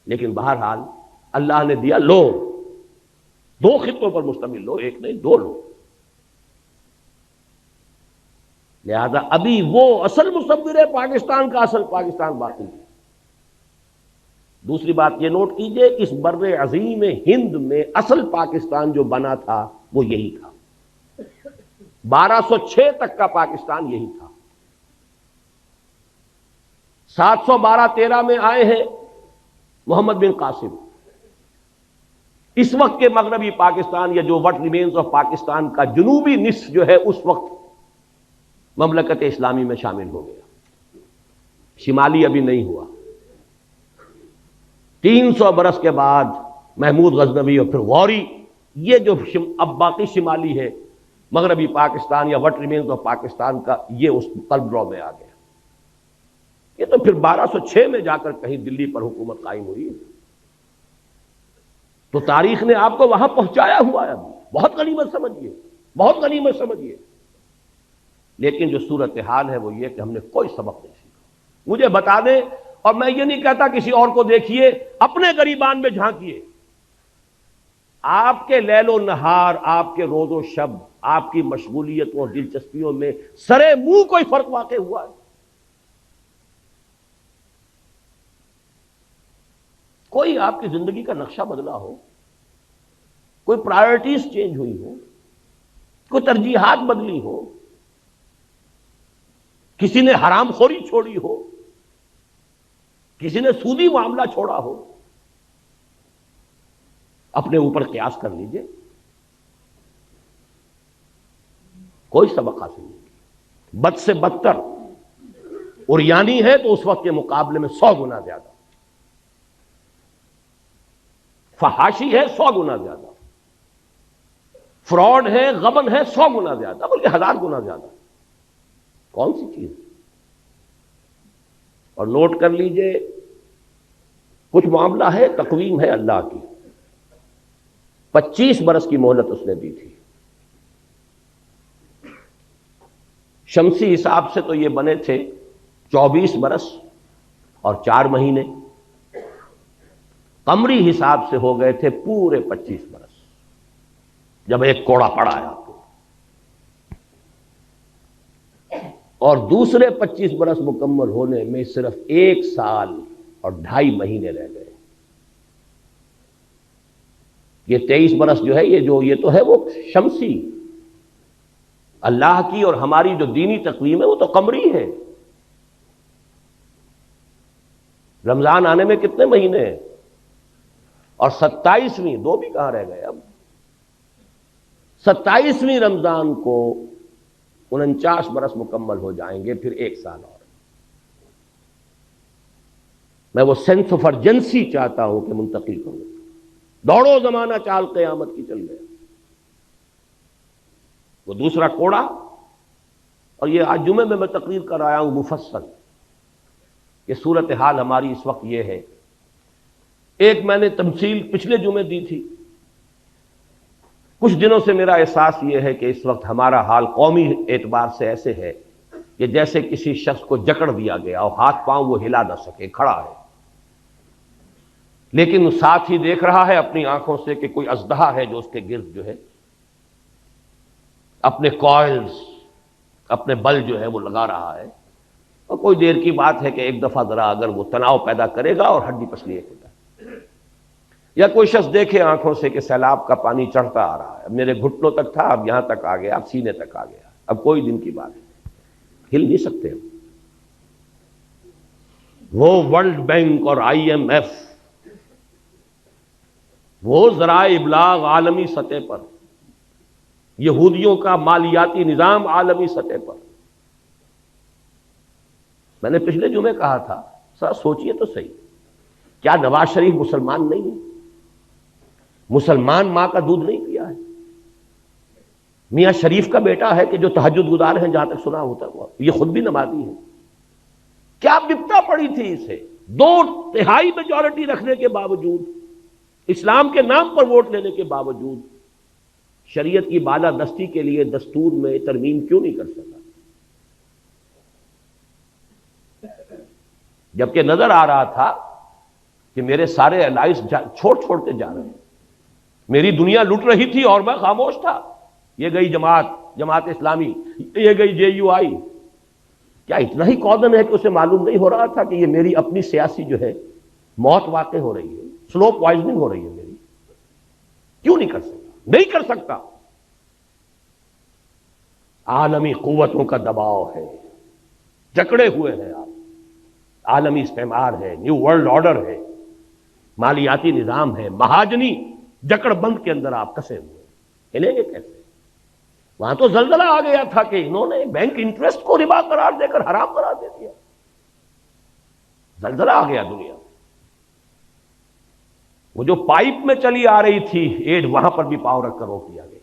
لیکن بہرحال اللہ نے دیا، لو، 2 خطوں پر مشتمل، لو، ایک نہیں 2 لو۔ لہذا ابھی وہ اصل مصور پاکستان کا اصل پاکستان باقی ہے۔ دوسری بات یہ نوٹ کیجئے، اس بر عظیم ہند میں اصل پاکستان جو بنا تھا وہ یہی تھا، 1206 تک کا پاکستان یہی تھا۔ 712-13 میں آئے ہیں محمد بن قاسم اس وقت کے مغربی پاکستان یا جو وٹ ریمینز آف پاکستان کا جنوبی نصف جو ہے اس وقت مملکت اسلامی میں شامل ہو گیا، شمالی ابھی نہیں ہوا۔ 300 برس کے بعد محمود غزنوی اور پھر غوری، یہ جو اب باقی شمالی ہے مغربی پاکستان یا وٹ ریمینز آف پاکستان کا، یہ اس قلب ڈرا میں آ گیا۔ یہ تو پھر 1206 میں جا کر کہیں دلی پر حکومت قائم ہوئی، تو تاریخ نے آپ کو وہاں پہنچایا ہوا ہے۔ بہت غنیمت سمجھیے، بہت غنیمت سمجھیے، لیکن جو صورتحال ہے وہ یہ کہ ہم نے کوئی سبق نہیں سیکھا۔ مجھے بتا دیں، اور میں یہ نہیں کہتا کسی اور کو دیکھیے، اپنے گریبان میں جھانکیے، آپ کے لیل و نہار، آپ کے روز و شب، آپ کی مشغولیتوں اور دلچسپیوں میں سرے منہ کوئی فرق واقع ہوا ہے؟ کوئی آپ کی زندگی کا نقشہ بدلا ہو، کوئی پرائرٹیز چینج ہوئی ہو، کوئی ترجیحات بدلی ہو، کسی نے حرام خوری چھوڑی ہو، کسی نے سودی معاملہ چھوڑا ہو؟ اپنے اوپر قیاس کر لیجئے، کوئی سبق حاصل نہیں۔ بد سے بدتر عریانی ہے تو اس وقت کے مقابلے میں 100 گنا زیادہ، فحاشی ہے 100 گنا زیادہ، فراڈ ہے، غبن ہے 100 گنا زیادہ، بلکہ 1000 گنا زیادہ۔ کون سی چیز؟ اور نوٹ کر لیجئے، کچھ معاملہ ہے، تقویم ہے اللہ کی، 25 برس کی مہلت اس نے دی تھی۔ شمسی حساب سے تو یہ بنے تھے 24 برس اور 4 مہینے، قمری حساب سے ہو گئے تھے پورے 25 برس، جب ایک کوڑا پڑا ہے آپ کو، اور دوسرے 25 برس مکمل ہونے میں صرف 1 سال اور 2.5 مہینے رہ گئے۔ یہ 23 برس جو ہے، یہ تو ہے وہ شمسی، اللہ کی اور ہماری جو دینی تقویم ہے وہ تو قمری ہے۔ رمضان آنے میں کتنے مہینے ہیں؟ اور 27ویں، 2 بھی کہاں رہ گئے اب، 27ویں رمضان کو 49 برس مکمل ہو جائیں گے، پھر 1 سال اور۔ میں وہ سینس آف ارجنسی چاہتا ہوں کہ منتقل کروں۔ دوڑو زمانہ چال قیامت کی چل گیا، وہ دوسرا کوڑا۔ اور یہ آج جمعے میں تقریر کر آیا ہوں مفصل، کہ صورتحال ہماری اس وقت یہ ہے۔ ایک میں نے تمثیل پچھلے جمعے دی تھی، کچھ دنوں سے میرا احساس یہ ہے کہ اس وقت ہمارا حال قومی اعتبار سے ایسے ہے کہ جیسے کسی شخص کو جکڑ دیا گیا اور ہاتھ پاؤں وہ ہلا نہ سکے، کھڑا ہے، لیکن ساتھ ہی دیکھ رہا ہے اپنی آنکھوں سے کہ کوئی اژدہا ہے جو اس کے گرد جو ہے اپنے کوائلز، اپنے بل جو ہے وہ لگا رہا ہے، اور کوئی دیر کی بات ہے کہ ایک دفعہ ذرا اگر وہ تناؤ پیدا کرے گا اور ہڈی پسلی ایک ہوتا ہے۔ یا کوئی شخص دیکھے آنکھوں سے کہ سیلاب کا پانی چڑھتا آ رہا ہے، اب میرے گھٹنوں تک تھا، اب یہاں تک آ گیا، اب سینے تک آ گیا، اب کوئی دن کی بات ہے، ہل نہیں سکتے ہم۔ وہ ورلڈ بینک اور IMF، وہ ذرائع ابلاغ عالمی سطح پر، یہودیوں کا مالیاتی نظام عالمی سطح پر۔ میں نے پچھلے جمعے کہا تھا، سر سوچئے تو صحیح، کیا نواز شریف مسلمان نہیں ہے؟ مسلمان ماں کا دودھ نہیں پیا ہے؟ میاں شریف کا بیٹا ہے کہ جو تہجد گزار ہیں، جہاں تک سنا ہوتا ہوا، یہ خود بھی نمازی ہے۔ کیا بپتا پڑی تھی اسے 2/3 میجورٹی رکھنے کے باوجود، اسلام کے نام پر ووٹ لینے کے باوجود، شریعت کی بالادستی کے لیے دستور میں ترمیم کیوں نہیں کر سکا؟ جبکہ نظر آ رہا تھا کہ میرے سارے الائز چھوڑتے جا رہے ہیں، میری دنیا لٹ رہی تھی اور میں خاموش تھا۔ یہ گئی جماعت اسلامی، یہ گئی JUI۔ کیا اتنا ہی کودن ہے کہ اسے معلوم نہیں ہو رہا تھا کہ یہ میری اپنی سیاسی جو ہے موت واقع ہو رہی ہے، سلو پوائزننگ ہو رہی ہے میری؟ کیوں نہیں کر سکتا؟ نہیں کر سکتا۔ عالمی قوتوں کا دباؤ ہے، جکڑے ہوئے ہیں آپ، عالمی استعمار ہے، نیو ورلڈ آرڈر ہے، مالیاتی نظام ہے، مہاجنی جکڑ بند کے اندر آپ کسے ہوئے، ہلیں گے کیسے؟ وہاں تو زلزلہ آ گیا تھا کہ انہوں نے بینک انٹرسٹ کو ربا قرار دے کر حرام قرار دے دیا، زلزلہ آ گیا دنیا میں۔ وہ جو پائپ میں چلی آ رہی تھی ایڈ، وہاں پر بھی پاؤں رکھ کر روک دیا گیا۔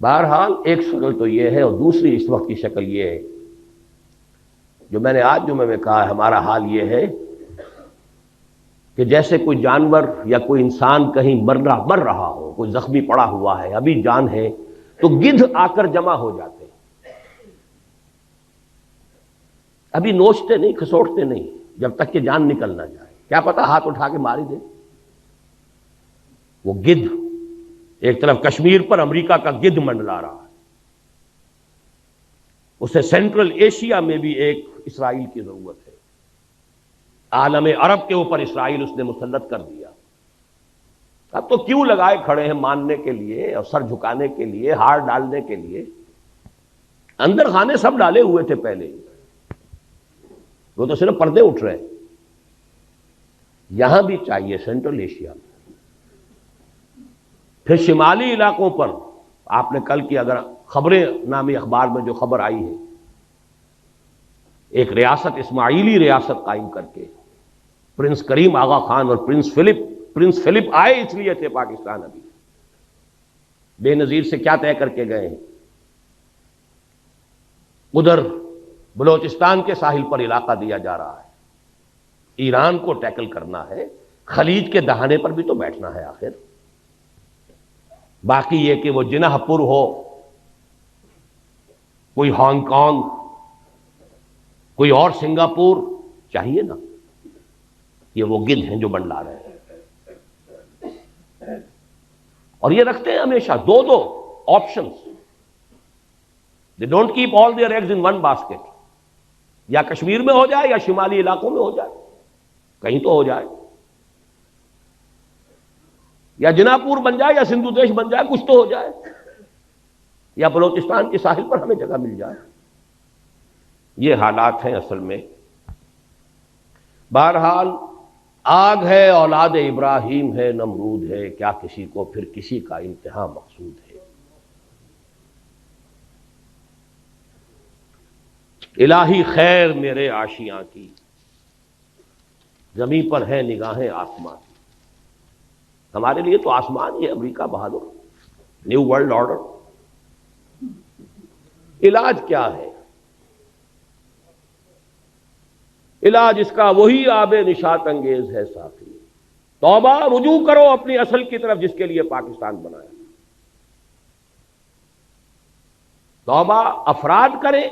بہرحال ایک شکل تو یہ ہے، اور دوسری اس وقت کی شکل یہ ہے جو میں نے آج جمعے میں کہا، ہمارا حال یہ ہے کہ جیسے کوئی جانور یا کوئی انسان کہیں مر رہا ہو، کوئی زخمی پڑا ہوا ہے، ابھی جان ہے، تو گدھ آ کر جمع ہو جاتے ہیں، ابھی نوچتے نہیں، کھسوٹتے نہیں، جب تک کہ جان نکل نہ جائے، کیا پتا ہاتھ اٹھا کے مار ہی دے۔ وہ گدھ ایک طرف کشمیر پر امریکہ کا گدھ منڈلا رہا ہے، اسے سینٹرل ایشیا میں بھی ایک اسرائیل کی ضرورت ہے، عالم عرب کے اوپر اسرائیل اس نے مسلط کر دیا۔ اب تو کیوں لگائے کھڑے ہیں ماننے کے لیے اور سر جھکانے کے لیے، ہار ڈالنے کے لیے، اندر خانے سب ڈالے ہوئے تھے پہلے، وہ تو صرف پردے اٹھ رہے ہیں۔ یہاں بھی چاہیے سینٹرل ایشیا میں، پھر شمالی علاقوں پر آپ نے کل کی اگر خبریں نامی اخبار میں جو خبر آئی ہے، ایک ریاست اسماعیلی ریاست قائم کر کے، پرنس کریم آغا خان اور پرنس فلپ آئے اس لیے تھے پاکستان، ابھی بے نظیر سے کیا طے کر کے گئے ہیں، ادھر بلوچستان کے ساحل پر علاقہ دیا جا رہا ہے، ایران کو ٹیکل کرنا ہے، خلیج کے دہانے پر بھی تو بیٹھنا ہے آخر۔ باقی یہ کہ وہ جناح پور ہو، کوئی ہانگ کانگ، کوئی اور سنگاپور، چاہیے نا، یہ وہ گدھ ہیں جو بنڈا رہے ہیں، اور یہ رکھتے ہیں ہمیشہ دو options, they don't keep all their eggs in one basket, یا کشمیر میں ہو جائے یا شمالی علاقوں میں ہو جائے، کہیں تو ہو جائے، یا جناح پور بن جائے یا سندھو دیش بن جائے، کچھ تو ہو جائے، یا بلوچستان کے ساحل پر ہمیں جگہ مل جائے۔ یہ حالات ہیں اصل میں۔ بہرحال آگ ہے اولاد ابراہیم ہے نمرود ہے، کیا کسی کو پھر کسی کا انتہا مقصود ہے۔ الہی خیر میرے آشیاں کی، زمین پر ہے نگاہیں آسمان کی۔ ہمارے لیے تو آسمان یہ امریکہ بہادر، نیو ورلڈ آرڈر۔ علاج کیا ہے؟ علاج اس کا وہی آب نشاط انگیز ہے ساتھی، توبہ، رجوع کرو اپنی اصل کی طرف جس کے لیے پاکستان بنایا۔ توبہ افراد کریں،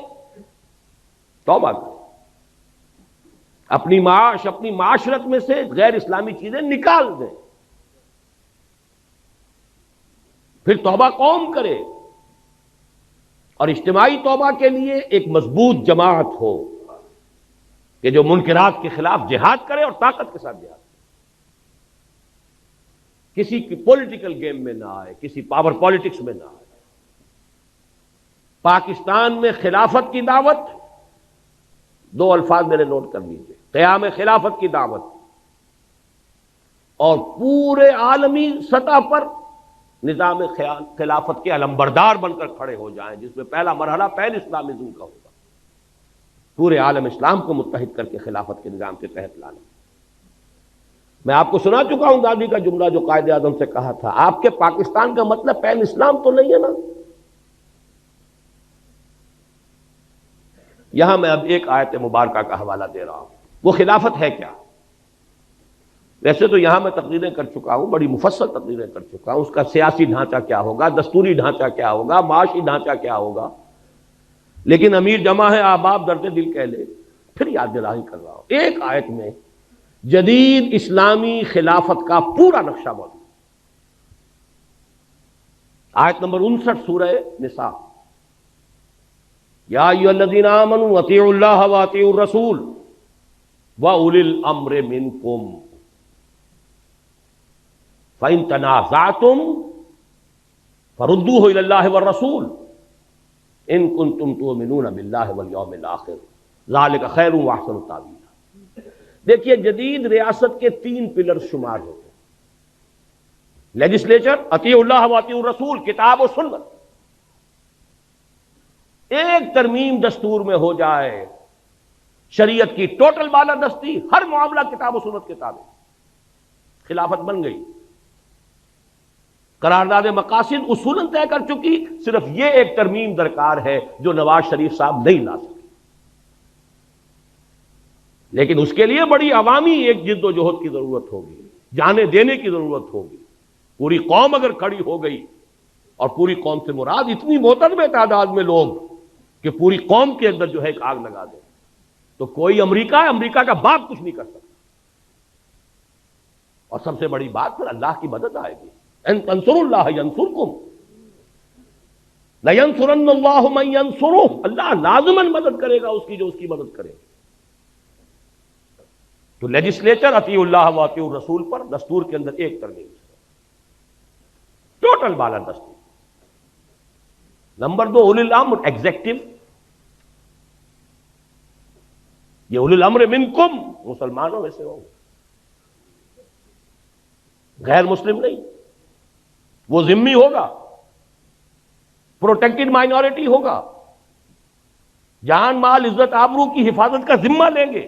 توبہ کریں، اپنی معاش، اپنی معاشرت میں سے غیر اسلامی چیزیں نکال دیں، پھر توبہ قوم کرے، اور اجتماعی توبہ کے لیے ایک مضبوط جماعت ہو کہ جو منکرات کے خلاف جہاد کرے اور طاقت کے ساتھ جہاد کرے، کسی کی پولیٹیکل گیم میں نہ آئے، کسی پاور پالیٹکس میں نہ آئے۔ پاکستان میں خلافت کی دعوت، دو الفاظ میرے نوٹ کر لیجیے، قیام خلافت کی دعوت، اور پورے عالمی سطح پر نظام خلافت کے علمبردار بن کر کھڑے ہو جائیں، جس میں پہلا مرحلہ پین اسلامزم کا ہوگا، پورے عالم اسلام کو متحد کر کے خلافت کے نظام کے تحت لانا۔ میں آپ کو سنا چکا ہوں گاندھی کا جملہ جو قائد اعظم سے کہا تھا، آپ کے پاکستان کا مطلب پین اسلام تو نہیں ہے نا۔ یہاں میں اب ایک آیت مبارکہ کا حوالہ دے رہا ہوں، وہ خلافت ہے کیا؟ ویسے تو یہاں میں تقریریں کر چکا ہوں، بڑی مفصل تقریریں کر چکا ہوں، اس کا سیاسی ڈھانچہ کیا ہوگا، دستوری ڈھانچہ کیا ہوگا، معاشی ڈھانچہ کیا ہوگا، لیکن امیر جمع ہے احباب درد دل کہہ لے، پھر یاد دہانی کر رہا ہوں۔ ایک آیت میں جدید اسلامی خلافت کا پورا نقشہ موجود، آیت نمبر 59 سورہ نساء، یا ایھا الذین آمنوا اطیعوا اللہ واطیعوا الرسول واولی الامر منکم فَإِن تَنَازَعْتُمْ فَرُدُّوهُ إِلَى اللَّهِ وَالرَّسُولِ إِن كُنتُمْ تُؤْمِنُونَ بِاللَّهِ وَالْيَوْمِ الْآخِرِ ذَلِكَ خَيْرٌ وَأَحْسَنُ تَأْوِيلًا۔ دیکھیے جدید ریاست کے 3 پلر شمار ہوتے ہیں: لیجسلیچر، اطیع اللہ و اطیع الرسول، کتاب و سنت. ایک ترمیم دستور میں ہو جائے، شریعت کی ٹوٹل بالادستی، ہر معاملہ کتاب و سنت کے تابع، خلافت بن گئی. قرارداد مقاصد اصولاً طے کر چکی، صرف یہ ایک ترمیم درکار ہے جو نواز شریف صاحب نہیں لا سکے. لیکن اس کے لیے بڑی عوامی ایک جد و جہد کی ضرورت ہوگی، جانے دینے کی ضرورت ہوگی. پوری قوم اگر کھڑی ہو گئی، اور پوری قوم سے مراد اتنی معتدل تعداد میں لوگ کہ پوری قوم کے اندر جو ہے ایک آگ لگا دیں، تو کوئی امریکہ کا باپ کچھ نہیں کر سکتا. اور سب سے بڑی بات پھر اللہ کی مدد آئے گی. ان تنصروا اللہ ینصرکم لینصرن اللہ من ینصرہ، اللہ لازماً مدد کرے گا اس کی جو اس کی مدد کرے. تو لیجسلیچر اطیع اللہ و اطیع الرسول پر دستور کے اندر ایک ترمیم، ٹوٹل بالادستی. نمبر 2 اولی الامر ایگزیکٹو. یہ اولی الامر منکم مسلمانوں میں سے ہوں، غیر مسلم نہیں. وہ ذمہ ہوگا، پروٹیکٹڈ مائنورٹی ہوگا، جان مال عزت آبرو کی حفاظت کا ذمہ لیں گے.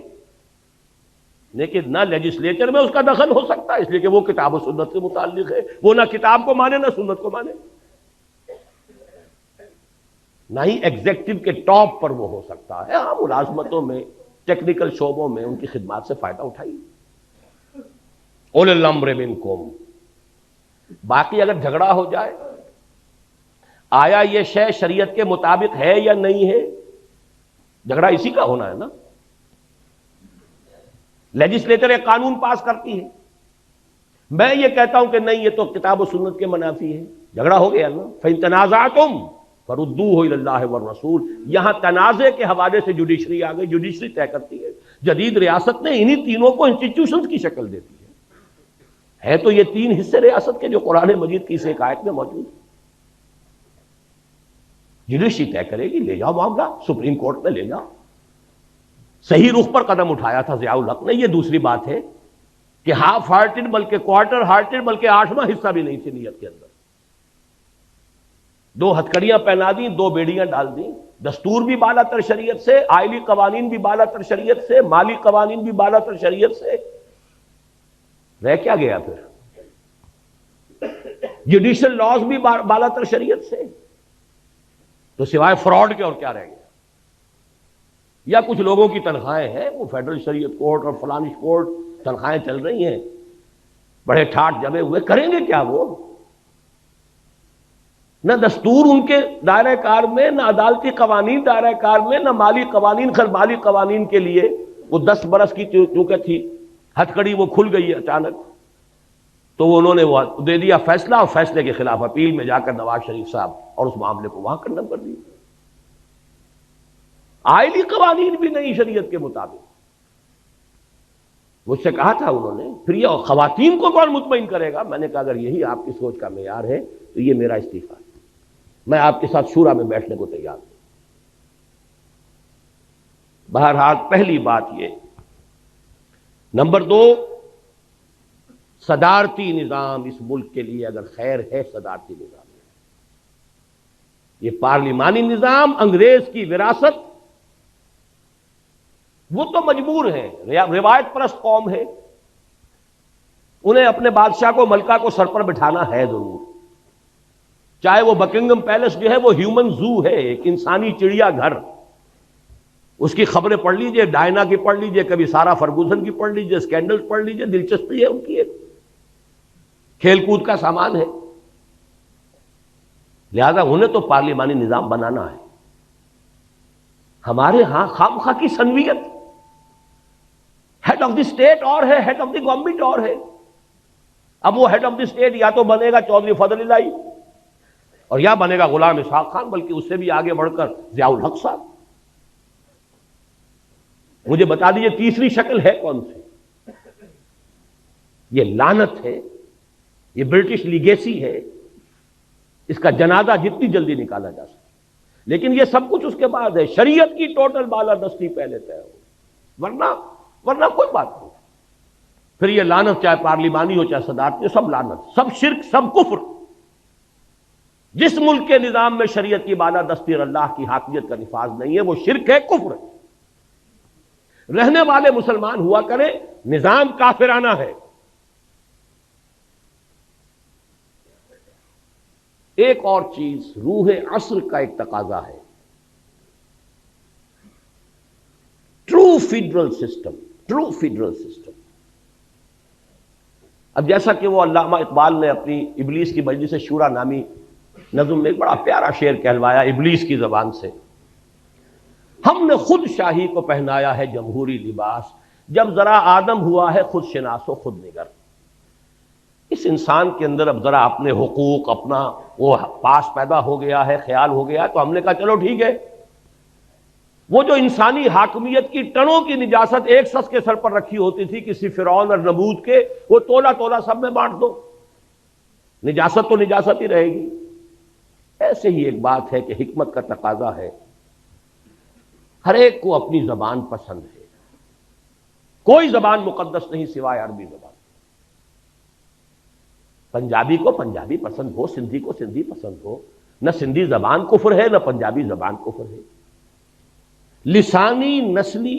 لیکن نہ لیجسلیچر میں اس کا دخل ہو سکتا ہے، اس لیے کہ وہ کتاب و سنت سے متعلق ہے. وہ نہ کتاب کو مانے نہ سنت کو مانے. نہ ہی ایگزیکٹو کے ٹاپ پر وہ ہو سکتا ہے. ہاں ملازمتوں میں، ٹیکنیکل شعبوں میں ان کی خدمات سے فائدہ اٹھائیے. اولی الامر منکم. باقی اگر جھگڑا ہو جائے، آیا یہ شے شریعت کے مطابق ہے یا نہیں ہے، جھگڑا اسی کا ہونا ہے نا. لیجسلیچر ایک قانون پاس کرتی ہے، میں یہ کہتا ہوں کہ نہیں یہ تو کتاب و سنت کے منافی ہے، جھگڑا ہو گیا نا. فَإِن تَنَازَعْتُمْ فَرُدُّوهُ إِلَى اللَّهِ وَالرَّسُولِ. یہاں تنازع کے حوالے سے جوڈیشری آ گئی، جوڈیشری طے کرتی ہے. جدید ریاست نے انہی تینوں کو انسٹیٹیوشنز کی شکل دیتی ہے تو یہ 3 حصے ریاست کے جو قرآن مجید کی اس ایک آیت میں موجود. جوڈیشری طے کرے گی، لے جاؤ معاملہ سپریم کورٹ میں لے جاؤ. صحیح رخ پر قدم اٹھایا تھا ضیاء الحق نے. یہ دوسری بات ہے کہ ہاف ہارٹڈ بلکہ کوارٹر ہارٹڈ بلکہ 8واں حصہ بھی نہیں تھی نیت کے اندر. 2 ہتھکڑیاں پہنا دیں، 2 بیڑیاں ڈال دیں. دستور بھی بالا تر شریعت سے، آئلی قوانین بھی بالا تر شریعت سے، مالی قوانین بھی بالا تر شریعت سے. رہ کیا گیا پھر؟ جوڈیشل لاز بھی بالا تر شریعت سے، تو سوائے فراڈ کے اور کیا رہ گیا؟ یا کچھ لوگوں کی تنخواہیں ہیں، وہ فیڈرل شریعت کورٹ اور فلانش کورٹ تنخواہیں چل رہی ہیں، بڑے ٹھاٹ جمے ہوئے، کریں گے کیا وہ؟ نہ دستور ان کے دائرہ کار میں، نہ عدالتی قوانین دائرہ کار میں، نہ مالی قوانین. خیر مالی قوانین کے لیے وہ 10 برس کی چونکہ تھی ہتھ کڑی، وہ کھل گئی ہے اچانک، تو انہوں نے وہ دے دیا فیصلہ، اور فیصلے کے خلاف اپیل میں جا کر نواز شریف صاحب اور اس معاملے کو وہاں کنڈم کر دیا. آئلی قوانین بھی نہیں شریعت کے مطابق. مجھ سے کہا تھا انہوں نے پھر یہ خواتین کو کون مطمئن کرے گا؟ میں نے کہا اگر یہی آپ کی سوچ کا معیار ہے تو یہ میرا استعفیٰ ہے، میں آپ کے ساتھ شورا میں بیٹھنے کو تیار ہوں. بہرحال پہلی بات یہ. نمبر 2 صدارتی نظام اس ملک کے لیے اگر خیر ہے، صدارتی نظام ہے. یہ پارلیمانی نظام انگریز کی وراثت، وہ تو مجبور ہیں، روایت پرست قوم ہے، انہیں اپنے بادشاہ کو، ملکہ کو سر پر بٹھانا ہے ضرور. چاہے وہ بکنگم پیلس جو ہے وہ ہیومن زو ہے، ایک انسانی چڑیا گھر. اس کی خبریں پڑھ لیجئے، ڈائنا کی پڑھ لیجئے، کبھی سارا فرگوسن کی پڑھ لیجئے، اسکینڈل پڑھ لیجئے، دلچسپی ہے ان کی، ایک کھیل کود کا سامان ہے. لہذا انہیں تو پارلیمانی نظام بنانا ہے. ہمارے ہاں خامخواہ کی سنویت، ہیڈ آف دی اسٹیٹ اور ہے، ہیڈ آف دی گورنمنٹ اور ہے. اب وہ ہیڈ آف دی اسٹیٹ یا تو بنے گا چودھری فضل الہی، اور یا بنے گا غلام اسحاق خان، بلکہ اس سے بھی آگے بڑھ کر ضیاء الحق صاحب. مجھے بتا دیجئے تیسری شکل ہے کون سی؟ یہ لعنت ہے، یہ برٹش لیگیسی ہے، اس کا جنازہ جتنی جلدی نکالا جا سکے. لیکن یہ سب کچھ اس کے بعد ہے، شریعت کی ٹوٹل بالادستی پہلے طے ہو. ورنہ ورنہ کوئی بات نہیں. پھر یہ لعنت چاہے پارلیمانی ہو چاہے صدارتی ہو، سب لعنت، سب شرک، سب کفر. جس ملک کے نظام میں شریعت کی بالادستی اور اللہ کی حاکمیت کا نفاذ نہیں ہے وہ شرک ہے، کفر ہے. رہنے والے مسلمان ہوا کریں، نظام کافرانہ ہے. ایک اور چیز روح عصر کا ایک تقاضا ہے، true federal system. True federal system. اب جیسا کہ وہ علامہ اقبال نے اپنی ابلیس کی مجلس شورا نامی نظم میں ایک بڑا پیارا شعر کہلوایا ابلیس کی زبان سے، ہم نے خود شاہی کو پہنایا ہے جمہوری لباس، جب ذرا آدم ہوا ہے خود شناس و خود نگر. اس انسان کے اندر اب ذرا اپنے حقوق، اپنا وہ پاس پیدا ہو گیا ہے، خیال ہو گیا ہے، تو ہم نے کہا چلو ٹھیک ہے، وہ جو انسانی حاکمیت کی ٹنوں کی نجاست ایک شخص کے سر پر رکھی ہوتی تھی کسی فرعون اور نمرود کے، وہ تولا تولا سب میں بانٹ دو، نجاست تو نجاست ہی رہے گی. ایسے ہی ایک بات ہے کہ حکمت کا تقاضا ہے، ہر ایک کو اپنی زبان پسند ہے، کوئی زبان مقدس نہیں سوائے عربی زبان. پنجابی کو پنجابی پسند ہو، سندھی کو سندھی پسند ہو، نہ سندھی زبان کفر ہے نہ پنجابی زبان کفر ہے. لسانی، نسلی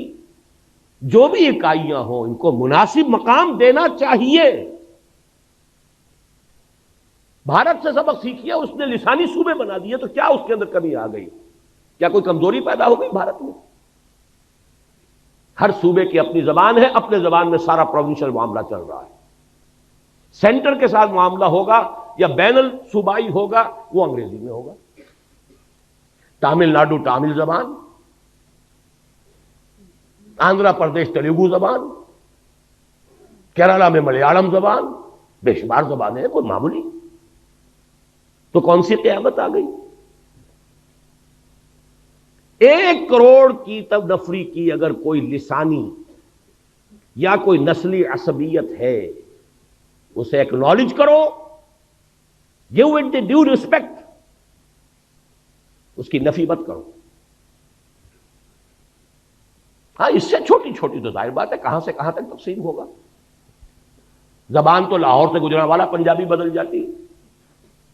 جو بھی اکائیاں ہوں ان کو مناسب مقام دینا چاہیے. بھارت سے سبق سیکھیے، اس نے لسانی صوبے بنا دیے تو کیا اس کے اندر کمی آ گئی؟ کیا کوئی کمزوری پیدا ہو گئی بھارت میں؟ ہر صوبے کی اپنی زبان ہے، اپنے زبان میں سارا پروونشل معاملہ چل رہا ہے. سینٹر کے ساتھ معاملہ ہوگا یا بین الصوبائی ہوگا وہ انگریزی میں ہوگا. تامل ناڈو تامل زبان، آندھرا پردیش تیلگو زبان، کیرالہ میں ملیالم زبان، بے شمار زبانیں ہیں، کوئی معمولی. تو کون سی قیامت آ گئی؟ 1 کروڑ کی تب نفری کی اگر کوئی لسانی یا کوئی نسلی عصبیت ہے اسے ایکنالج کرو، give it the due respect, اس کی نفی مت کرو. ہاں اس سے چھوٹی چھوٹی تو ظاہر بات ہے کہاں سے کہاں تک تقسیم ہوگا. زبان تو لاہور سے گجرانوالا پنجابی بدل جاتی ہے،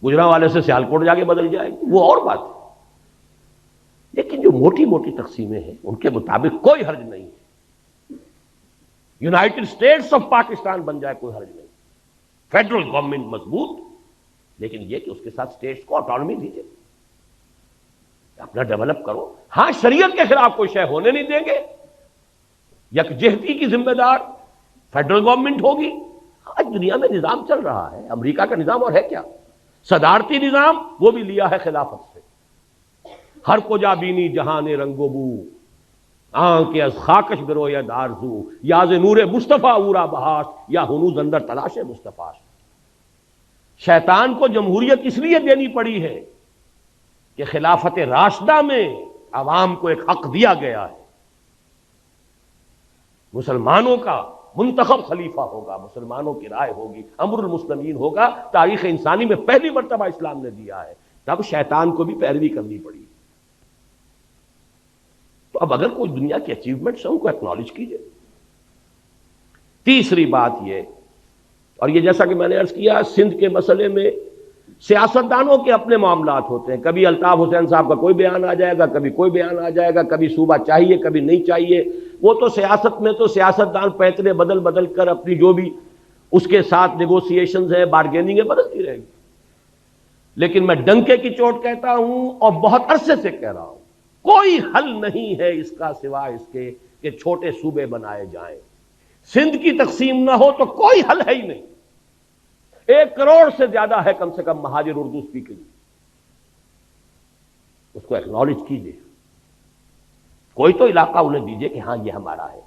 گجرانوالے سے سیالکوٹ جا کے بدل جائے گی، وہ اور بات ہے. لیکن جو موٹی موٹی تقسیمیں ہیں ان کے مطابق کوئی حرج نہیں ہے. یونائٹڈ اسٹیٹس آف پاکستان بن جائے کوئی حرج نہیں، فیڈرل گورنمنٹ مضبوط، لیکن یہ کہ اس کے ساتھ اسٹیٹس کو آٹونومی دیجیے، اپنا ڈیولپ کرو. ہاں شریعت کے خلاف کوئی شے ہونے نہیں دیں گے، یکجہتی کی ذمہ دار فیڈرل گورنمنٹ ہوگی. آج دنیا میں نظام چل رہا ہے، امریکہ کا نظام اور ہے کیا، صدارتی نظام، وہ بھی لیا ہے خلافت سے. ہر کو جا بینی جہان رنگ و بو، آنکھ از خاکش بروید آرزو، یاز نور مصطفیٰ اورا بہاش، یا ہنوز اندر تلاش مصطفیٰ. شیطان کو جمہوریت اس لیے دینی پڑی ہے کہ خلافت راشدہ میں عوام کو ایک حق دیا گیا ہے، مسلمانوں کا منتخب خلیفہ ہوگا، مسلمانوں کی رائے ہوگی، امر المسلمین ہوگا. تاریخ انسانی میں پہلی مرتبہ اسلام نے دیا ہے، تب شیطان کو بھی پیروی کرنی پڑی. تو اب اگر کوئی دنیا کی اچیومنٹس ہیں ان کو ایکنالج کیجئے. تیسری بات یہ، اور یہ جیسا کہ میں نے عرض کیا سندھ کے مسئلے میں سیاستدانوں کے اپنے معاملات ہوتے ہیں، کبھی الطاف حسین صاحب کا کوئی بیان آ جائے گا، کبھی کوئی بیان آ جائے گا، کبھی صوبہ چاہیے کبھی نہیں چاہیے. وہ تو سیاست میں تو سیاستدان پیترے بدل بدل کر اپنی جو بھی اس کے ساتھ نیگوسیشنز ہے، بارگیننگ ہے، بدلتی رہے گی. لیکن میں ڈنکے کی چوٹ کہتا ہوں اور بہت عرصے سے کہہ رہا ہوں، کوئی حل نہیں ہے اس کا سوائے اس کے کہ چھوٹے صوبے بنائے جائیں. سندھ کی تقسیم نہ ہو تو کوئی حل ہے ہی نہیں. 1 کروڑ سے زیادہ ہے کم سے کم مہاجر اردو اسپیکنگ، اس کو ایکنالج کیجیے. کوئی تو علاقہ انہیں دیجیے کہ ہاں یہ ہمارا ہے.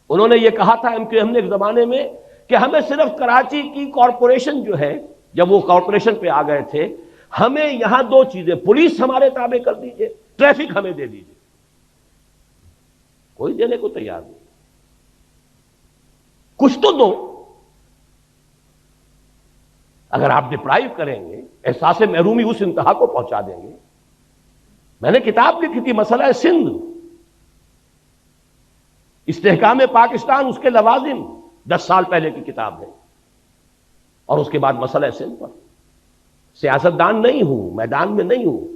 انہوں نے یہ کہا تھا ہم نے ایک زمانے میں کہ ہمیں صرف کراچی کی کارپوریشن جو ہے، جب وہ کارپوریشن پہ آ گئے تھے، ہمیں یہاں 2 چیزیں، پولیس ہمارے تابع کر دیجیے، ٹریفک ہمیں دے دیجیے. کوئی دینے کو تیار نہیں. کچھ تو دو. اگر آپ ڈپرائیو کریں گے، احساس محرومی اس انتہا کو پہنچا دیں گے. میں نے کتاب لکھی تھی مسئلہ سندھ، استحکام پاکستان اس کے لوازم 10 سال پہلے کی کتاب ہے، اور اس کے بعد مسئلہ سندھ پر۔ سیاستدان نہیں ہوں، میدان میں نہیں ہوں،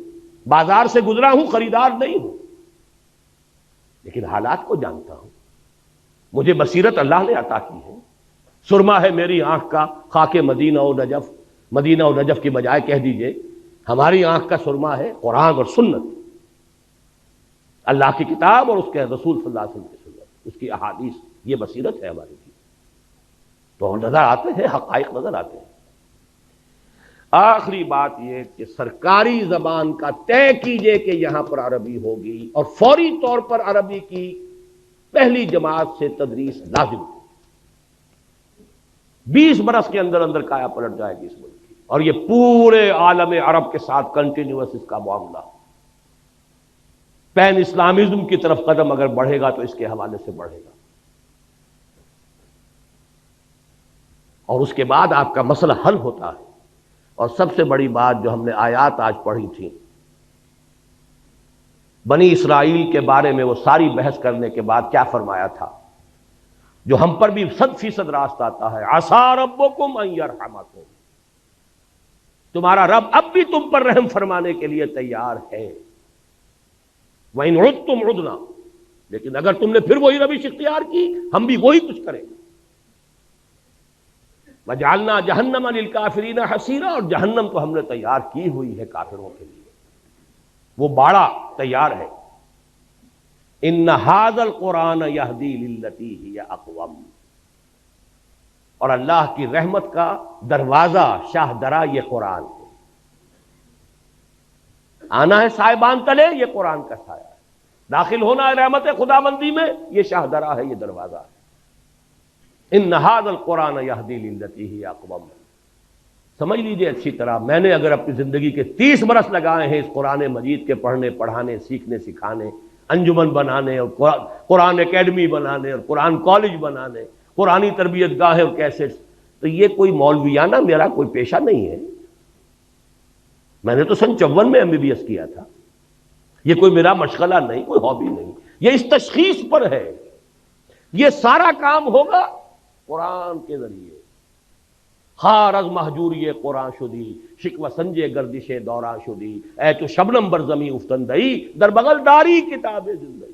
بازار سے گزرا ہوں، خریدار نہیں ہوں، لیکن حالات کو جانتا ہوں۔ مجھے بصیرت اللہ نے عطا کی ہے، سرما ہے میری آنکھ کا خاک مدینہ و نجف، مدینہ و نجف کی بجائے کہہ دیجئے ہماری آنکھ کا سرما ہے قرآن اور سنت، اللہ کی کتاب اور اس کے رسول صلی اللہ علیہ وسلم کی سنت، اس کی احادیث، یہ بصیرت ہے ہماری کی۔ تو نظر آتے ہیں، حقائق نظر آتے ہیں۔ آخری بات یہ کہ سرکاری زبان کا طے کیجئے کہ یہاں پر عربی ہوگی، اور فوری طور پر عربی کی پہلی جماعت سے تدریس لازم، 20 برس کے اندر اندر کایا پلٹ جائے گی اس ملک کی، اور یہ پورے عالم عرب کے ساتھ کنٹینیوس اس کا معاملہ، پین اسلامزم کی طرف قدم اگر بڑھے گا تو اس کے حوالے سے بڑھے گا، اور اس کے بعد آپ کا مسئلہ حل ہوتا ہے۔ اور سب سے بڑی بات جو ہم نے آیات آج پڑھی تھی، بنی اسرائیل کے بارے میں وہ ساری بحث کرنے کے بعد کیا فرمایا تھا، جو ہم پر بھی 100% راست آتا ہے، عسیٰ ربکم ان یرحمکم، تمہارا رب اب بھی تم پر رحم فرمانے کے لیے تیار ہے، وَإِنْ عُدْتُمْ عُدْنَا، لیکن اگر تم نے پھر وہی روش اختیار کی ہم بھی وہی کچھ کریں گے۔ وَجَعَلْنَا جَهَنَّمَ لِلْكَافِرِينَ حَصِيرًا، اور جہنم تو ہم نے تیار کی ہوئی ہے کافروں کے لیے، وہ باڑا تیار ہے۔ إِنَّ هَذَا الْقُرْآنَ يَهْدِي لِلَّتِي هِيَ أَقْوَمُ، اور اللہ کی رحمت کا دروازہ شاہ درا یہ قرآن ہے، آنا ہے سائبان تلے، یہ قرآن کا سایہ ہے، داخل ہونا ہے رحمت خداوندی میں، یہ شاہ درا ہے، یہ دروازہ ہے۔ ان ھذا القرآن یہدی للتی ہی اقوم، سمجھ لیجئے اچھی طرح، میں نے اگر اپنی زندگی کے 30 برس لگائے ہیں اس قرآن مجید کے پڑھنے پڑھانے سیکھنے سکھانے، انجمن بنانے اور قرآن اکیڈمی بنانے اور قرآن کالج بنانے، قرآنی تربیت گاہیں اور کیسٹس، تو یہ کوئی مولویانہ میرا کوئی پیشہ نہیں ہے، میں نے تو سن 54 میں MBBS کیا تھا، یہ کوئی میرا مشغلہ نہیں، کوئی ہابی نہیں، یہ اس تشخیص پر ہے، یہ سارا کام ہوگا قرآن کے ذریعے۔ خار از محجوری قرآن شدی، شکوہ سنجے گردش دوران شدی، اے تو شبنم بر زمیں افتندئی، در بغل داری کتاب زندگی۔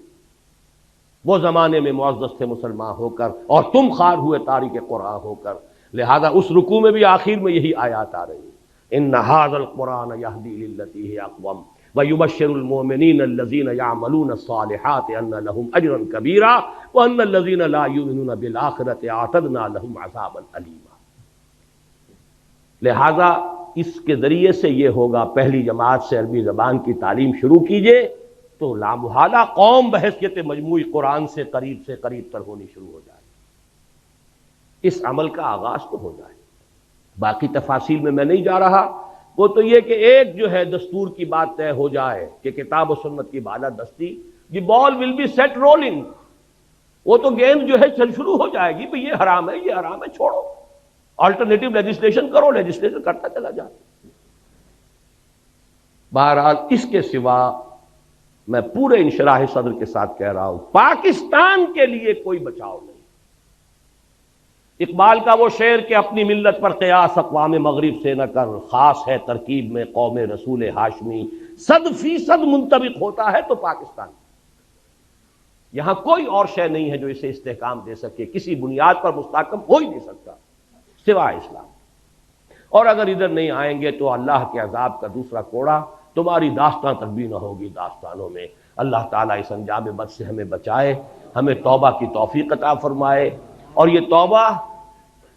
وہ زمانے میں معزز تھے مسلمان ہو کر، اور تم خار ہوئے تاریک قرآن ہو کر، لہذا اس رکوع میں بھی آخر میں یہی آیات آ رہی ہیں، ان ھذا القرآن یہدی للتی ہی اقوم وَيُبَشِّرُ الْمُؤْمِنِينَ الَّذِينَ يَعْمَلُونَ الصَّالِحَاتِ أَنَّ لَهُمْ أَجْرًا كَبِيرًا وَأَنَّ الَّذِينَ لَا يُؤْمِنُونَ بِالْآخِرَةِ أَعْتَدْنَا لَهُمْ عَذَابًا أَلِيمًا۔ لہذا اس کے ذریعے سے یہ ہوگا، پہلی جماعت سے عربی زبان کی تعلیم شروع کیجئے تو لامحالہ قوم بحیثیت مجموعی قرآن سے قریب تر ہونی شروع ہو جائے، اس عمل کا آغاز تو ہو جائے۔ باقی تفاصیل میں نہیں جا رہا، وہ تو یہ کہ ایک جو ہے دستور کی بات طے ہو جائے کہ کتاب و سنت کی بالادستی، دی بال ول بی سیٹ رولنگ، وہ تو گیند جو ہے چل شروع ہو جائے گی، بھئی یہ حرام ہے چھوڑو، آلٹرنیٹو لیجسلیشن کرو، لیجسلیشن کرتا چلا جائے۔ بہرحال اس کے سوا میں پورے انشراح صدر کے ساتھ کہہ رہا ہوں، پاکستان کے لیے کوئی بچاؤ نہیں۔ اقبال کا وہ شعر کہ اپنی ملت پر قیاس اقوام مغرب سے نہ کر، خاص ہے ترکیب میں قوم رسول ہاشمی، 100% منطبق ہوتا ہے تو پاکستان، یہاں کوئی اور شے نہیں ہے جو اسے استحکام دے سکے، کسی بنیاد پر مستحکم ہو ہی نہیں سکتا سوائے اسلام، اور اگر ادھر نہیں آئیں گے تو اللہ کے عذاب کا دوسرا کوڑا تمہاری داستان تک بھی نہ ہوگی داستانوں میں۔ اللہ تعالیٰ اس انجام بد سے ہمیں بچائے، ہمیں توبہ کی توفیق عطا فرمائے، اور یہ توبہ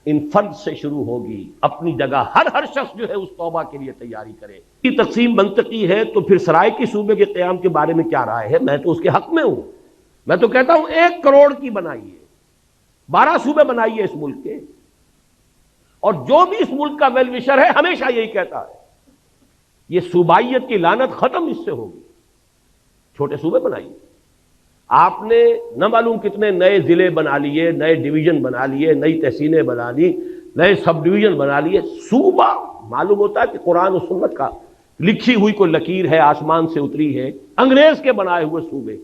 ان فرد سے شروع ہوگی، اپنی جگہ ہر شخص جو ہے اس توبہ کے لیے تیاری کرے۔ یہ تقسیم منطقی ہے تو پھر سرائیکی صوبے کے قیام کے بارے میں کیا رائے ہے؟ میں تو اس کے حق میں ہوں، میں تو کہتا ہوں 1 کروڑ کی بنائیے، 12 صوبے بنائیے اس ملک کے، اور جو بھی اس ملک کا ویل وشر ہے ہمیشہ یہی کہتا ہے یہ صوبائیت کی لعنت ختم اس سے ہوگی، چھوٹے صوبے بنائیے۔ آپ نے نہ معلوم کتنے نئے ضلع بنا لیے، نئے ڈویژن بنا لیے، نئی تحصیلیں بنا لی، نئے سب ڈویژن بنا لیے، صوبہ معلوم ہوتا ہے کہ قرآن و سنت کا لکھی ہوئی کوئی لکیر ہے، آسمان سے اتری ہے، انگریز کے بنائے ہوئے صوبے،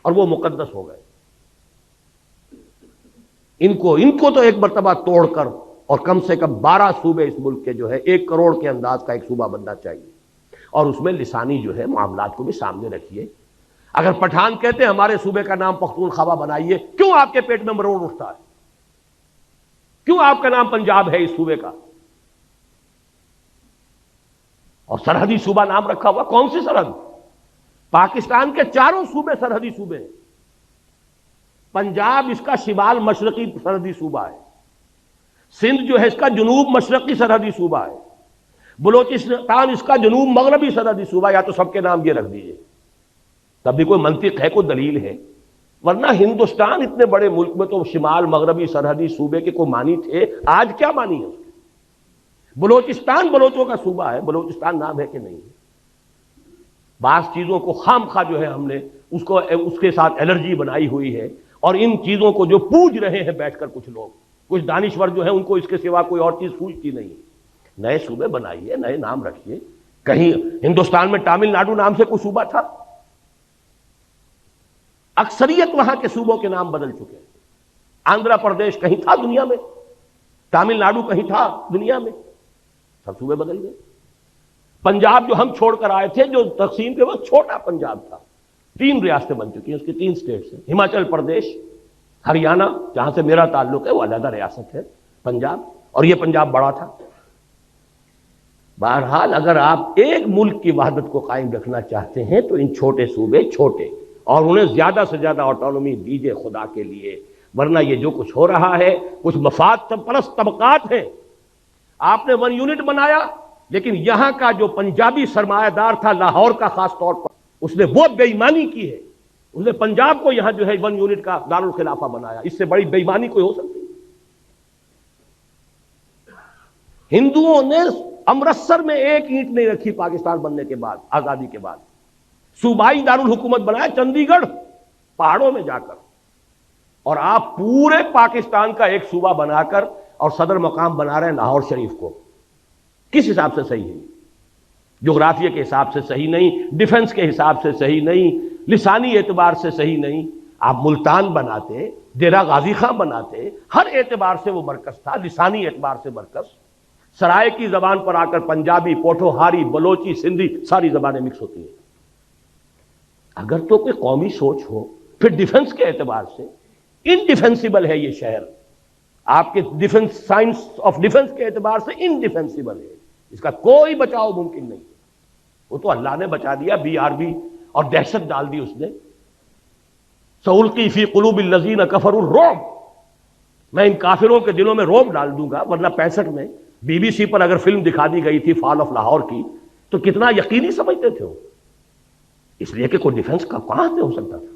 اور وہ مقدس ہو گئے۔ ان کو تو ایک مرتبہ توڑ کر، اور کم سے کم 12 صوبے اس ملک کے جو ہے 1 کروڑ کے انداز کا ایک صوبہ بننا چاہیے، اور اس میں لسانی جو ہے معاملات کو بھی سامنے رکھیے۔ اگر پٹھان کہتے ہیں ہمارے صوبے کا نام پختونخوا بنائیے، کیوں آپ کے پیٹ میں مروڑ اٹھتا ہے؟ کیوں آپ کا نام پنجاب ہے اس صوبے کا؟ اور سرحدی صوبہ نام رکھا ہوا، کون سی سرحد؟ پاکستان کے چاروں صوبے سرحدی صوبے ہیں۔ پنجاب اس کا شمال مشرقی سرحدی صوبہ ہے، سندھ جو ہے اس کا جنوب مشرقی سرحدی صوبہ ہے، بلوچستان اس کا جنوب مغربی سرحدی صوبہ، یا تو سب کے نام یہ رکھ دیجئے، تب بھی کوئی منطق ہے، کوئی دلیل ہے؟ ورنہ ہندوستان اتنے بڑے ملک میں تو شمال مغربی سرحدی صوبے کے کوئی معنی تھے، آج کیا معنی ہے اس کے؟ بلوچستان بلوچوں کا صوبہ ہے، بلوچستان نام ہے کہ نہیں؟ بعض چیزوں کو خام خواہ جو ہے ہم نے اس کے ساتھ الرجی بنائی ہوئی ہے، اور ان چیزوں کو جو پوج رہے ہیں بیٹھ کر کچھ لوگ، کچھ دانشور جو ہیں ان کو اس کے سوا کوئی اور چیز سوچتی نہیں۔ نئے صوبے بنائیے، نئے نام رکھیے۔ کہیں ہندوستان میں تامل ناڈو نام سے کوئی صوبہ تھا؟ اکثریت وہاں کے صوبوں کے نام بدل چکے ہیں۔ آندھرا پردیش کہیں تھا دنیا میں؟ تامل ناڈو کہیں تھا دنیا میں؟ سب صوبے بدل گئے۔ پنجاب جو ہم چھوڑ کر آئے تھے، جو تقسیم کے وقت چھوٹا پنجاب تھا، 3 ریاستیں بن چکی ہیں، اس کی 3 اسٹیٹس ہیں۔ ہماچل پردیش، ہریانہ جہاں سے میرا تعلق ہے وہ علیحدہ ریاست ہے پنجاب، اور یہ پنجاب بڑا تھا۔ بہرحال اگر آپ ایک ملک کی وحدت کو قائم رکھنا چاہتے ہیں تو ان چھوٹے صوبے چھوٹے، اور انہیں زیادہ سے زیادہ آٹونومی دیجیے خدا کے لیے، ورنہ یہ جو کچھ ہو رہا ہے کچھ مفاد پرست طبقات ہیں۔ آپ نے 1 یونٹ بنایا، لیکن یہاں کا جو پنجابی سرمایہ دار تھا لاہور کا خاص طور پر، اس نے وہ بے ایمانی کی ہے، اس نے پنجاب کو یہاں جو ہے 1 یونٹ کا دارالخلافہ بنایا۔ اس سے بڑی بے ایمانی کوئی ہو سکتی؟ ہندوؤں نے امرتسر میں 1 اینٹ نہیں رکھی پاکستان بننے کے بعد، آزادی کے بعد۔ صوبائی دارالحکومت بنایا چندی گڑھ پہاڑوں میں جا کر، اور آپ پورے پاکستان کا ایک صوبہ بنا کر اور صدر مقام بنا رہے ہیں لاہور شریف کو۔ کس حساب سے صحیح ہے؟ جغرافیہ کے حساب سے صحیح نہیں، ڈیفنس کے حساب سے صحیح نہیں، لسانی اعتبار سے صحیح نہیں۔ آپ ملتان بناتے، ڈیرہ غازی خان بناتے، ہر اعتبار سے وہ مرکز تھا، لسانی اعتبار سے مرکز۔ سرائے کی زبان پر آ کر پنجابی، پوٹھوہاری، بلوچی، سندھی ساری زبانیں مکس ہوتی ہیں۔ اگر تو کوئی قومی سوچ ہو، پھر ڈیفنس کے اعتبار سے انڈیفینسیبل ہے یہ شہر، آپ کے ڈیفنس، سائنس آف ڈیفنس کے اعتبار سے انڈیفینسیبل ہے، اس کا کوئی بچاؤ ممکن نہیں۔ وہ تو اللہ نے بچا دیا، BRB اور دہشت ڈال دی اس نے۔ سألقی فی قلوب الذین کفروا الرعب، میں ان کافروں کے دلوں میں رعب ڈال دوں گا۔ ورنہ 65 میں BBC پر اگر فلم دکھا دی گئی تھی فال آف لاہور کی، تو کتنا یقینی سمجھتے تھے وہ، اس لیے کہ کوئی ڈیفنس کا کہاں سے ہو سکتا تھا۔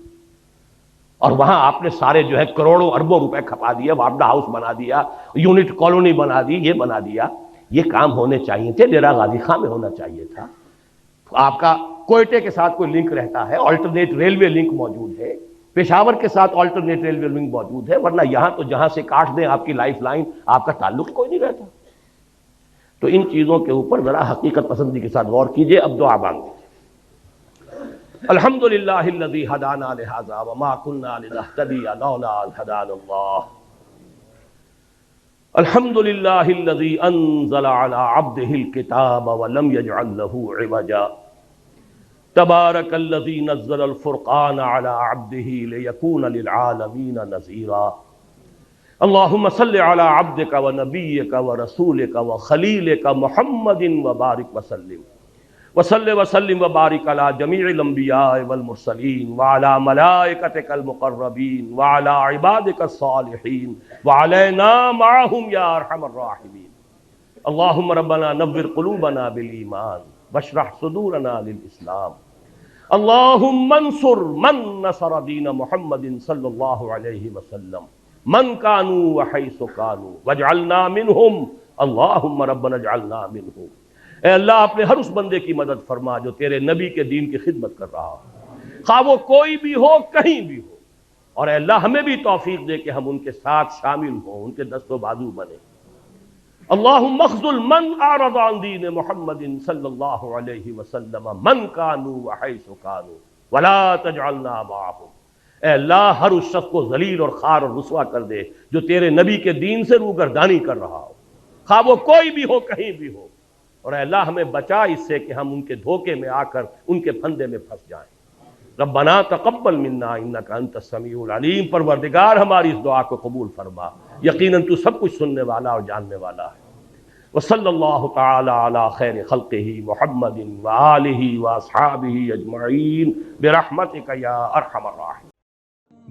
اور وہاں آپ نے سارے جو ہے کروڑوں اربوں روپے کھپا دیا، وابڈا ہاؤس بنا دیا، یونٹ کالونی بنا دی، یہ بنا دیا۔ یہ کام ہونے چاہیے تھے، ڈیرہ غازی خان میں ہونا چاہیے تھا۔ آپ کا کوئٹے کے ساتھ کوئی لنک رہتا ہے، آلٹرنیٹ ریلوے لنک موجود ہے، پشاور کے ساتھ آلٹرنیٹ ریلوے لنک موجود ہے، ورنہ یہاں تو جہاں سے کاٹ دیں آپ کی لائف لائن، آپ کا تعلق کوئی نہیں رہتا۔ تو ان چیزوں کے اوپر ذرا حقیقت پسندی کے ساتھ غور کیجئے۔ اب دعا مانگیں۔ الحمدللہ الذی ہدانا لہذا وما کنا لنہتدی لولا ان ہدانا اللہ، الحمدللہ الذی انزل علی عبدہ الکتاب ولم یجعل لہ عوجا، تبارک الذی نزل الفرقان علی عبدہ لیکون للعالمین نذیرا۔ اللہم صل علی عبدک ونبیک ورسولک وخلیلک محمد وبارک وسلم، وصلی وسلم وبارک علی جمیع الانبیاء والمرسلین وعلی ملائکتک المقربین وعلی عبادک الصالحین وعلینا معہم یا ارحم الراحمین۔ اللہم ربنا نور قلوبنا بالایمان واشرح صدورنا للاسلام۔ اللہم انصر من نصر دین محمد صلی اللہ علیہ وسلم، من کانوا وحیث کانوا واجعلنا منہم، اللہم ربنا اجعلنا منہم۔ اے اللہ اپنے ہر اس بندے کی مدد فرما جو تیرے نبی کے دین کی خدمت کر رہا ہو، خواہ وہ کوئی بھی ہو، کہیں بھی ہو، اور اے اللہ ہمیں بھی توفیق دے کہ ہم ان کے ساتھ شامل ہوں، ان کے دست و بازو بنے۔ اللہم اخذل من اعرض عن دین محمد صلی اللہ علیہ وسلم من کانوا وحیث کانوا ولا تجعلنا معهم۔ اے اللہ ہر اس شخص کو ذلیل اور خوار اور رسوا کر دے جو تیرے نبی کے دین سے روگردانی کر رہا ہو، خواہ وہ کوئی بھی ہو، کہیں بھی ہو، اور اے اللہ ہمیں بچا اس سے کہ ہم ان کے دھوکے میں آ کر ان کے پھندے میں پھنس جائیں۔ ربنا تقبل منا انک انت السمیع العلیم، پروردگار ہماری اس دعا کو قبول فرما، یقیناً تو سب کچھ سننے والا اور جاننے والا ہے۔ وصلی اللہ تعالی علی خیر خلقہ محمد وآلہ واصحابہ اجمعین برحمتک یا ارحم الراحمین۔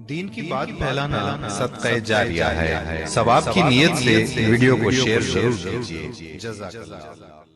دین کی بات پھیلانا صدقہ جاریہ ہے، ثواب کی نیت سے ویڈیو کو شیئر ضرور کیجیے۔ جزاک اللہ۔